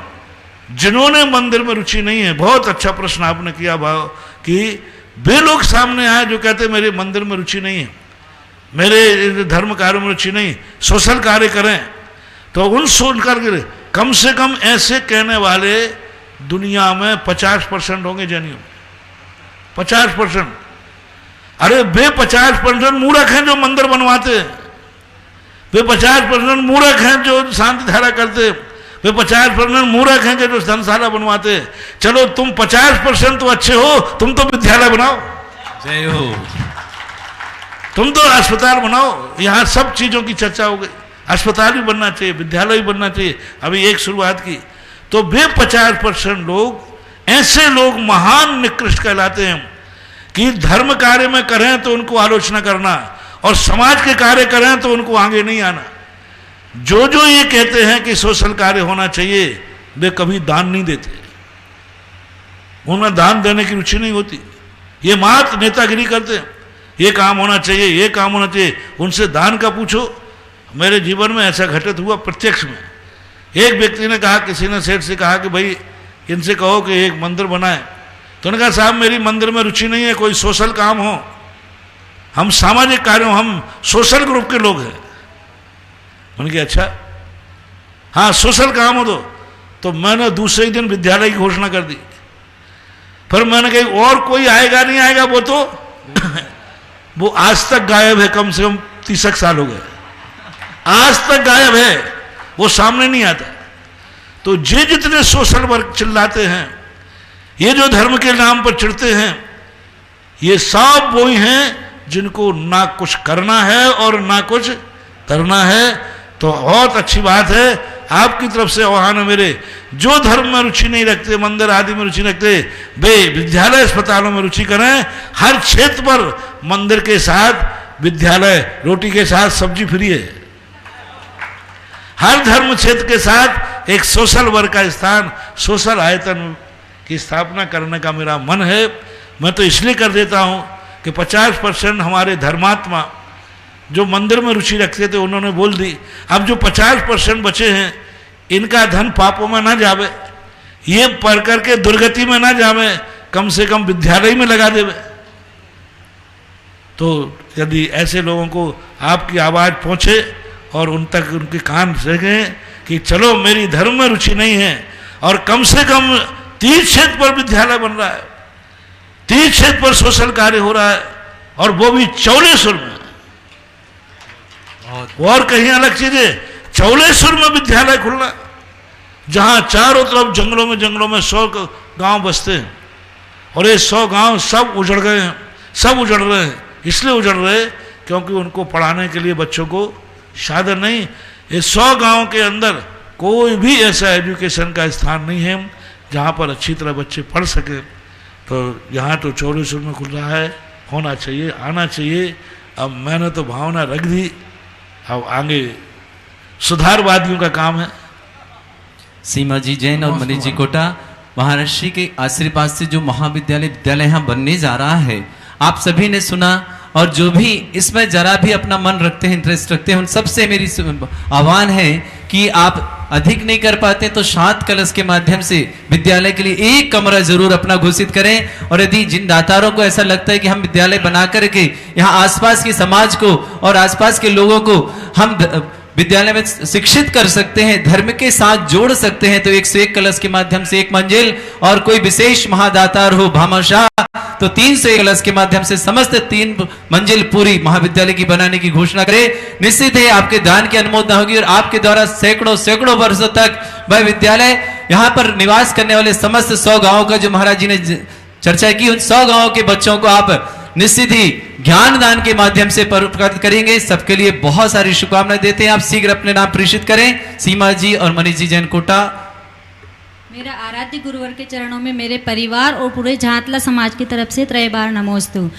जिन्होंने मंदिर में रुचि नहीं है, बहुत अच्छा प्रश्न आपने किया भाव, कि वे लोग सामने आए जो कहते मेरे मंदिर में रुचि नहीं है, मेरे धर्म कार्य में रुचि नहीं, सोशल कार्य करें, तो उन सोशल कार्य कम से कम ऐसे कहने वाले दुनिया में 50% होंगे जैनियों, 50%। अरे वे 50% मूर्ख हैं जो मंदिर बनवाते हैं, वे 50% मूर्ख हैं जो शांति धारा करते, वे 50% मूर्ख हैं जो धर्मशाला बनवाते। चलो तुम 50% तो अच्छे हो, तुम तो विद्यालय बनाओ, जय हो, तुम तो अस्पताल बनाओ। यहाँ सब चीजों की चर्चा हो गई, अस्पताल भी बनना चाहिए, विद्यालय भी बनना चाहिए, अभी एक शुरुआत की। तो वे 50% लोग, ऐसे लोग महान निकृष्ट कहलाते हैं कि धर्म कार्य में करें तो उनको आलोचना करना, और समाज के कार्य करें तो उनको आगे नहीं आना। जो जो ये कहते हैं कि सोशल कार्य होना चाहिए, वे कभी दान नहीं देते, उनमें दान देने की रुचि नहीं होती। ये मात्र नेतागिरी करते हैं, ये काम होना चाहिए, ये काम होना चाहिए। उनसे दान का पूछो। मेरे जीवन में ऐसा घटित हुआ प्रत्यक्ष में। एक व्यक्ति ने कहा, किसी ने सेठ से कहा कि भाई इनसे कहो कि एक मंदिर बनाए। तो उन्होंने कहा साहब मेरी मंदिर में रुचि नहीं है, कोई सोशल काम हो, हम सामाजिक कार्यों, हम सोशल ग्रुप के लोग हैं। उनके अच्छा हाँ सोशल काम हो तो मैंने दूसरे ही दिन विद्यालय की घोषणा कर दी। फिर मैंने कही और कोई आएगा नहीं आएगा, वो तो वो आज तक गायब है, कम से कम 30 साल हो गए, आज तक गायब है, वो सामने नहीं आता। तो ये जितने सोशल वर्क चिल्लाते हैं, ये जो धर्म के नाम पर चिढ़ते हैं, ये सब वही हैं जिनको ना कुछ करना है और ना कुछ करना है। तो बहुत अच्छी बात है, आपकी तरफ से आह्वान है मेरे, जो धर्म में रुचि नहीं रखते, मंदिर आदि में रुचि रखते, वे विद्यालय अस्पतालों में रुचि करें। हर क्षेत्र पर मंदिर के साथ विद्यालय, रोटी के साथ सब्जी फ्री है। हर धर्म क्षेत्र के साथ एक सोशल वर्क का स्थान, सोशल आयतन की स्थापना करने का मेरा मन है। मैं तो इसलिए कर देता हूं कि 50% हमारे धर्मात्मा जो मंदिर में रुचि रखते थे उन्होंने बोल दी, अब जो 50% बचे हैं इनका धन पापों में ना जावे, ये पढ़ करके दुर्गति में ना जावे, कम से कम विद्यालय में लगा देवे। तो यदि ऐसे लोगों को आपकी आवाज़ पहुँचे और उन तक उनके कान सकें कि चलो मेरी धर्म में रुचि नहीं है, और कम से कम तीर्थ क्षेत्र पर विद्यालय बन रहा है, तीर्थ क्षेत्र पर सोशल कार्य हो रहा है, और वो भी चौलेश्वर में। और कहीं अलग चीज है, चौलेश्वर में विद्यालय खुलना, जहां चारों तरफ जंगलों में 100 गांव बसते हैं, और ये 100 गांव सब उजड़ गए हैं, सब उजड़ रहे हैं। इसलिए उजड़ रहे क्योंकि उनको पढ़ाने के लिए बच्चों को साधन नहीं। ये 100 गांव के अंदर कोई भी ऐसा एजुकेशन का स्थान नहीं है जहां पर अच्छी तरह बच्चे पढ़ सके। तो यहाँ तो चौलेश्वर में खुल रहा है, होना चाहिए, आना चाहिए। अब मैंने तो भावना रख दी, अब आगे सुधारवादियों का काम है। सीमा जी जैन और मनीष जी कोटा, महाराष्ट्र के आशीर्वाद से जो विद्यालय यहाँ बनने जा रहा है, आप सभी ने सुना, और जो भी इसमें जरा भी अपना मन रखते हैं, इंटरेस्ट रखते हैं, उन सबसे मेरी आह्वान है कि आप अधिक नहीं कर पाते तो 7 कलश के माध्यम से विद्यालय के लिए एक कमरा जरूर अपना घोषित करें। और यदि जिन दातारों को ऐसा लगता है कि हम विद्यालय बना करके यहाँ आसपास के समाज को और आसपास के लोगों को हम विद्यालय में शिक्षित कर सकते हैं, धर्म के साथ जोड़ सकते हैं, तो 101 कलश के माध्यम से 1 मंजिल, और कोई विशेष महादातार हो भामाशाह तो 301 कलश के माध्यम से समस्त 3 मंजिल पूरी महाविद्यालय की बनाने की घोषणा करें। निश्चित है आपके दान की अनुमोदना होगी, और आपके द्वारा सैकड़ों वर्षों तक वह विद्यालय यहाँ पर निवास करने वाले समस्त 100 गांवों का जो महाराज जी ने चर्चा की, उन 100 गांवों के बच्चों को आप निश्चित ही ज्ञान दान के माध्यम से प्राप्त करेंगे। सबके लिए बहुत सारी शुभकामनाएं देते हैं। आप शीघ्र अपने नाम प्रेषित करें। सीमा जी और मनीष जी जैन कोटा। मेरा आराध्य गुरुवर के चरणों में मेरे परिवार और पूरे झांतला समाज की तरफ से त्रय बार नमोस्तु।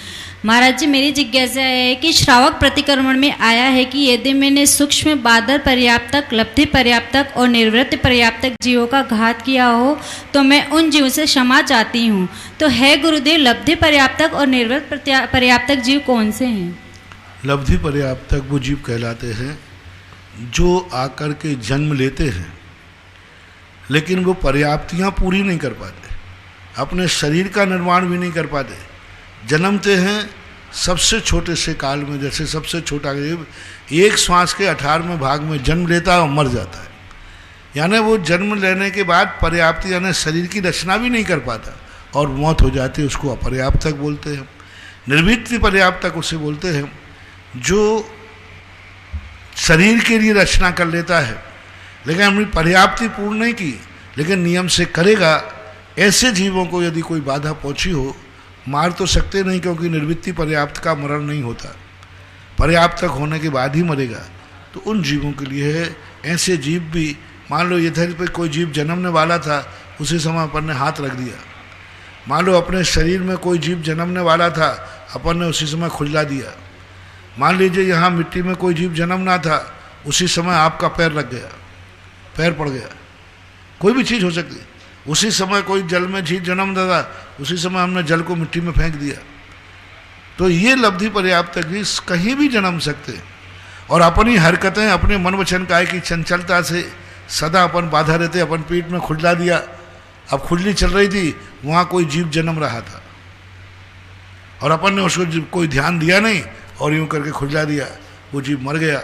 महाराज जी, मेरी जिज्ञासा है कि श्रावक प्रतिक्रमण में आया है कि यदि मैंने सूक्ष्म बादर पर्याप्तक, लब्धि पर्याप्तक और निर्वृत्ति पर्याप्तक जीवों का घात किया हो तो मैं उन जीवों से क्षमा चाहती हूँ। तो है गुरुदेव, लब्धि पर्याप्तक और निर्वृत्त पर्याप्तक जीव कौन से हैं? लब्धि पर्याप्तक वो जीव कहलाते हैं जो आकर के जन्म लेते हैं, लेकिन वो पर्याप्तियाँ पूरी नहीं कर पाते, अपने शरीर का निर्माण भी नहीं कर पाते। जन्मते हैं सबसे छोटे से काल में, जैसे सबसे छोटा जीव एक श्वास के 18वें भाग में जन्म लेता है और मर जाता है। यानी वो जन्म लेने के बाद पर्याप्ति यानी शरीर की रचना भी नहीं कर पाता और मौत हो जाती है, उसको अपर्याप्तक बोलते हैं। निर्वृत्ति पर्याप्तक उसे बोलते हैं जो शरीर के लिए रचना कर लेता है लेकिन अपनी पर्याप्ति पूर्ण नहीं की, लेकिन नियम से करेगा। ऐसे जीवों को यदि कोई बाधा पहुंची हो, मार तो सकते नहीं क्योंकि निर्वृत्ति पर्याप्त का मरण नहीं होता, पर्याप्तक होने के बाद ही मरेगा। तो उन जीवों के लिए है। ऐसे जीव भी, मान लो इधर पे कोई जीव जन्मने वाला था, उसी समय अपन ने हाथ रख दिया। मान लो अपने शरीर में कोई जीव जन्मने वाला था, अपन ने उसी समय खुजला दिया। मान लीजिए यहाँ मिट्टी में कोई जीव जन्म ना था, उसी समय आपका पैर लग गया, पैर पड़ गया, कोई भी चीज़ हो सकती है। उसी समय कोई जल में जीव जन्म था, उसी समय हमने जल को मिट्टी में फेंक दिया, तो ये लब्धि पर्याप्त है कि कहीं भी जन्म सकते हैं। और अपनी हरकतें, अपने मन वचन काय की चंचलता से सदा अपन बाधा रहते। अपन पीठ में खुजला दिया, अब खुजली चल रही थी, वहाँ कोई जीव जन्म रहा था और अपन ने उसको कोई ध्यान दिया नहीं और यूं करके खुजला दिया, वो जीव मर गया,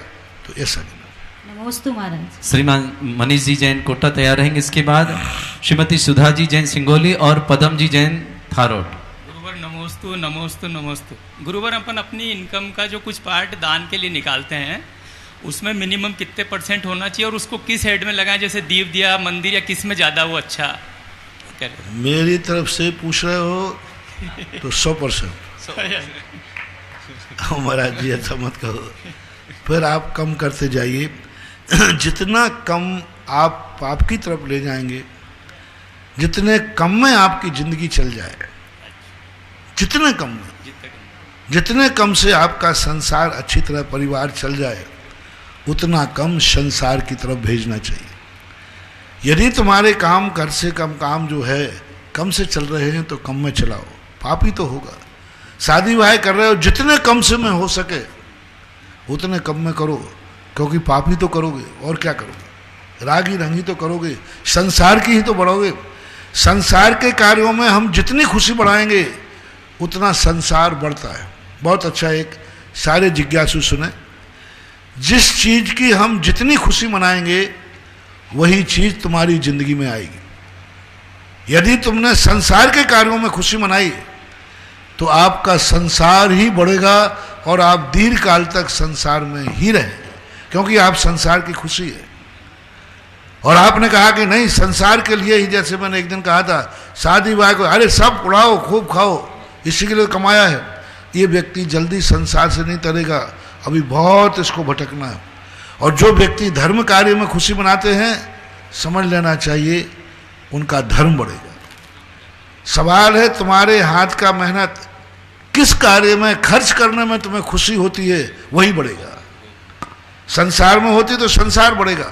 तो ऐसा नहीं। नमोस्तु महाराज। श्रीमान मनीष जी जैन कोटा तैयार रहेंगे। इसके बाद श्रीमती सुधा जी जैन सिंगोली और पदम जी जैन थारोट। गुरुवर नमोस्तु नमोस्तु नमोस्तु। गुरुवर अपन अपनी इनकम का जो कुछ पार्ट दान के लिए निकालते हैं, उसमें मिनिमम कितने % होना चाहिए और उसको किस हेड में लगाएं, जैसे दीप दिया, मंदिर, या किस में ज़्यादा वो अच्छा करे? मेरी तरफ से पूछ रहे हो तो 100%। महाराज जी ऐसा मत कहो, फिर आप कम करते जाइए। जितना कम आप आपकी तरफ ले जाएंगे, जितने कम में आपकी जिंदगी चल जाए, जितने कम में, जितने कम से आपका संसार अच्छी तरह परिवार चल जाए, उतना कम संसार की तरफ भेजना चाहिए। यदि तुम्हारे काम कर से कम काम जो है कम से चल रहे हैं तो कम में चलाओ, पाप ही तो होगा। शादी विवाह कर रहे हो, जितने कम से में हो सके उतने कम में करो, क्योंकि पाप ही तो करोगे और क्या करोगे, रागी रंगी तो करोगे, संसार की ही तो बढ़ोगे। संसार के कार्यों में हम जितनी खुशी बढ़ाएंगे उतना संसार बढ़ता है। बहुत अच्छा एक सारे जिज्ञासु सुने, जिस चीज की हम जितनी खुशी मनाएंगे वही चीज तुम्हारी जिंदगी में आएगी। यदि तुमने संसार के कार्यों में खुशी मनाई तो आपका संसार ही बढ़ेगा और आप दीर्घ काल तक संसार में ही रहेंगे, क्योंकि आप संसार की खुशी है। और आपने कहा कि नहीं संसार के लिए ही, जैसे मैंने एक दिन कहा था शादी विवाह को, अरे सब उड़ाओ खूब खाओ, इसी के लिए कमाया है। ये व्यक्ति जल्दी संसार से नहीं तरेगा, अभी बहुत इसको भटकना है। और जो व्यक्ति धर्म कार्य में खुशी मनाते हैं, समझ लेना चाहिए उनका धर्म बढ़ेगा। सवाल है तुम्हारे हाथ का मेहनत किस कार्य में खर्च करने में तुम्हें खुशी होती है, वही बढ़ेगा। संसार में होती तो संसार बढ़ेगा,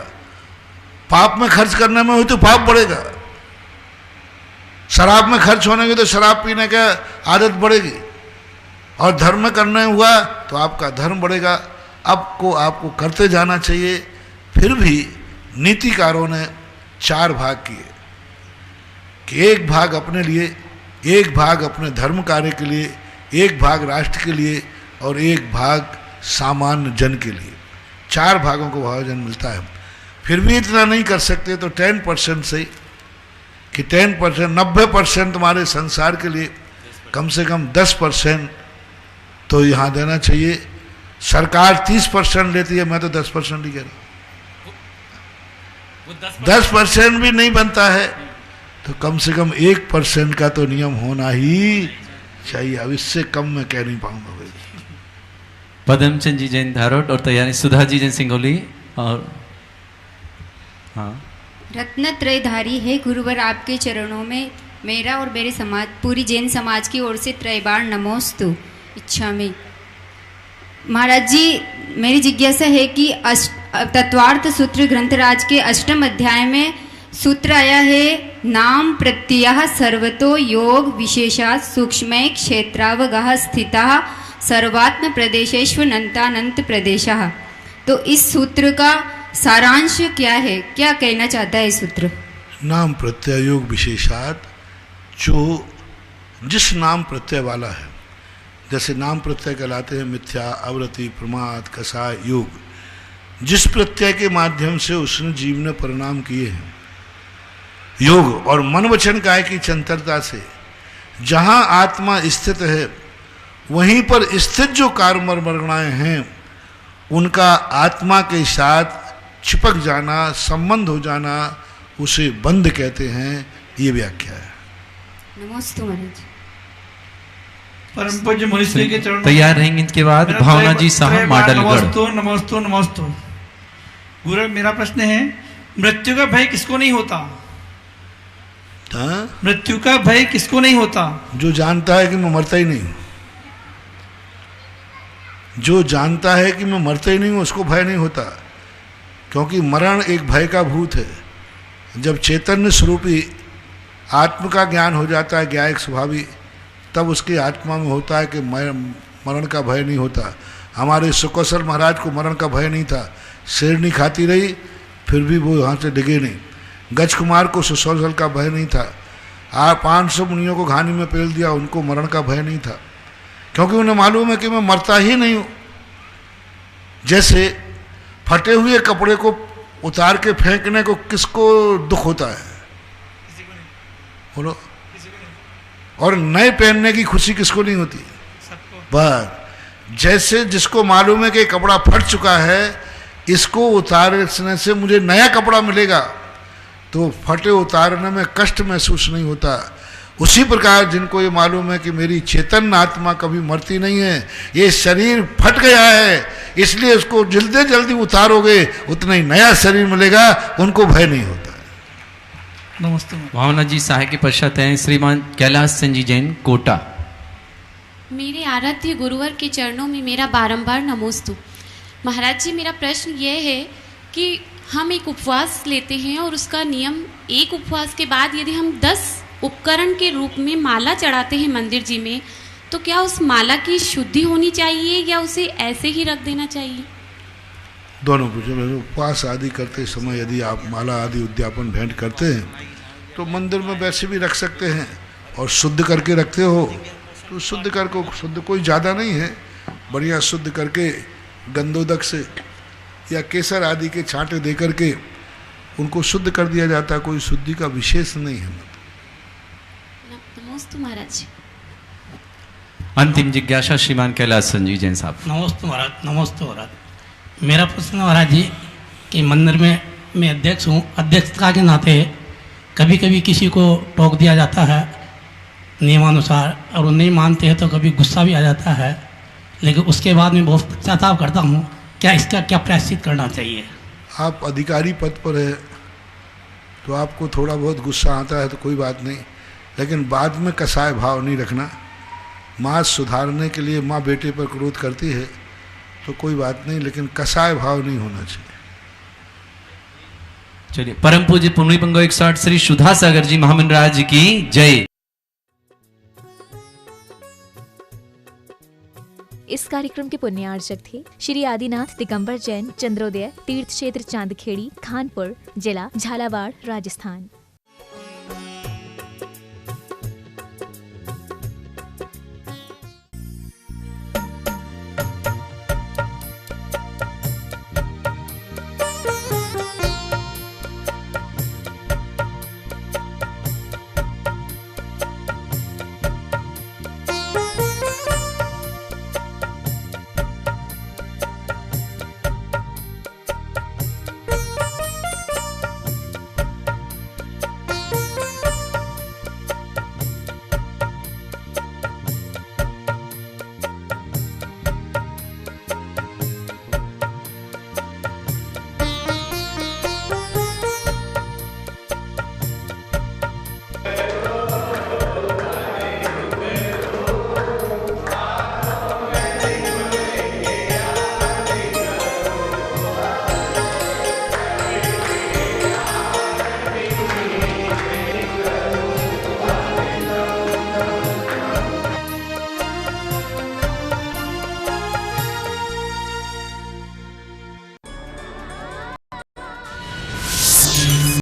पाप में खर्च करने में हुई तो पाप बढ़ेगा, शराब में खर्च होने की तो शराब पीने का आदत बढ़ेगी, और धर्म में करना हुआ तो आपका धर्म बढ़ेगा। आपको करते जाना चाहिए। फिर भी नीतिकारों ने 4 भाग किए कि 1 भाग अपने लिए, 1 भाग अपने धर्म कार्य के लिए, 1 भाग राष्ट्र के लिए और 1 भाग सामान्य जन के लिए। 4 भागों को भागजन मिलता है। फिर भी इतना नहीं कर सकते तो 10% से, कि 10%, 90% तुम्हारे संसार के लिए, कम से कम 10% तो यहाँ देना चाहिए। सरकार 30% लेती है, मैं तो 10% ही कह रहा हूँ। 10% भी नहीं बनता है तो कम से कम 1% का तो नियम होना ही चाहिए। अब इससे कम मैं कह नहीं पाऊंगा। पदमचंद जी जैन धारोट और तैयारी सुधा जी जैन सिंगोली। और हाँ, रत्नत्रयधारी है गुरुवर, आपके चरणों में मेरा और मेरे समाज, पूरी जैन समाज की ओर से त्रयबार नमोस्तु इच्छा में। महाराज जी, मेरी जिज्ञासा है कि तत्वार्थ सूत्र ग्रंथराज के 8वें अध्याय में सूत्र आया है, नाम प्रत्यय सर्वतो योग विशेषात् सूक्ष्म क्षेत्रावगः स्थितः सर्वात्म प्रदेशेष्वनंतानंत प्रदेशः। तो इस सूत्र का सारांश क्या है, क्या कहना चाहता है सूत्र? नाम प्रत्यय योग विशेषात, जो जिस नाम प्रत्यय वाला है, जैसे नाम प्रत्यय कहलाते हैं मिथ्या, अवृति, प्रमाद, कसाय, योग, जिस प्रत्यय के माध्यम से उसने जीव ने परिणाम किए हैं, योग और मन वचन काय की चंचलता से जहाँ आत्मा स्थित है वहीं पर स्थित जो कार्य हैं उनका आत्मा के साथ चिपक जाना, संबंध हो जाना, उसे बंध कहते हैं। ये व्याख्या है। नमस्ते महाराज। परम पूज्य मुनीश्री के चरणों तैयार रहेंगे। इनके बाद भावना जी साहब माडलगढ़। नमोस्तु नमोस्तु। गुरु, मेरा प्रश्न है, मृत्यु का भय किसको नहीं होता? मृत्यु का भय किसको नहीं होता? जो जानता है कि मैं मरता ही नहीं, जो जानता है कि मैं मरते ही नहीं हूँ उसको भय नहीं होता, क्योंकि मरण एक भय का भूत है। जब चैतन्य स्वरूपी आत्म का ज्ञान हो जाता है, ज्ञायक स्वभावी, तब उसकी आत्मा में होता है कि मरण का भय नहीं होता। हमारे सुकौशल महाराज को मरण का भय नहीं था, शेरनी खाती रही फिर भी वो यहाँ से डिगे नहीं। गज कुमार को सुकौशल का भय नहीं था, 500 मुनियों को घानी में पेल दिया, उनको मरण का भय नहीं था, क्योंकि उन्हें मालूम है कि मैं मरता ही नहीं हूँ। जैसे फटे हुए कपड़े को उतार के फेंकने को किसको दुख होता है, बोलो? और नए पहनने की खुशी किसको नहीं होती? बस जैसे जिसको मालूम है कि कपड़ा फट चुका है, इसको उतारने से मुझे नया कपड़ा मिलेगा, तो फटे उतारने में कष्ट महसूस नहीं होता। उसी प्रकार जिनको ये मालूम है कि मेरी चेतन आत्मा कभी मरती नहीं है, ये शरीर फट गया है इसलिए उसको जल्दी जल्दी उतारोगे उतना ही नया शरीर मिलेगा, उनको भय नहीं होता। नमस्ते। भावना जी सहाय के पश्चात हैं श्रीमान कैलाश सिंह जी जैन, कोटा। मेरे आराध्य गुरुवर के चरणों में मेरा बारंबार नमोस्तु। महाराज जी, मेरा प्रश्न ये है कि हम एक उपवास लेते हैं और उसका नियम, एक उपवास के बाद यदि हम 10 उपकरण के रूप में माला चढ़ाते हैं मंदिर जी में, तो क्या उस माला की शुद्धि होनी चाहिए या उसे ऐसे ही रख देना चाहिए? दोनों पूछो। उपवास आदि करते समय यदि आप माला आदि उद्यापन भेंट करते हैं तो मंदिर में वैसे भी रख सकते हैं, और शुद्ध करके रखते हो तो शुद्ध करके, शुद्ध कोई ज़्यादा नहीं है, बढ़िया शुद्ध करके गंधोदक से या केसर आदि के छांटे दे करके उनको शुद्ध कर दिया जाता है, कोई शुद्धि का विशेष नहीं है। नमस्ते महाराज। अंतिम जिज्ञासा श्रीमान कैलाश सिंह जी जैन साहब। नमस्ते महाराज। नमस्ते महाराज। मेरा प्रश्न महाराज जी कि मंदिर में मैं अध्यक्ष हूँ, अध्यक्षता के नाते कभी कभी किसी को टोक दिया जाता है नियमानुसार, और वो नहीं मानते हैं तो कभी गुस्सा भी आ जाता है, लेकिन उसके बाद मैं बहुत पश्चाताप करता हूँ। क्या इसका क्या प्रायश्चित करना चाहिए? आप अधिकारी पद पर है तो आपको थोड़ा बहुत गुस्सा आता है तो कोई बात नहीं, लेकिन बाद में कसाय भाव नहीं रखना। माँ सुधारने के लिए माँ बेटे पर क्रोध करती है तो कोई बात नहीं, लेकिन कसाय भाव नहीं होना चाहिए। चलिए, परम पूज्य पुण्य पंगो 160 श्री सुधा सागर जी महामंडराज की जय। इस कार्यक्रम के पुण्यार्चक थे श्री आदिनाथ दिगंबर जैन, चंद्रोदय, तीर्थ क्षेत्र चांदखेड़ी, खानपुर, जिला झालावाड़, राजस्थान।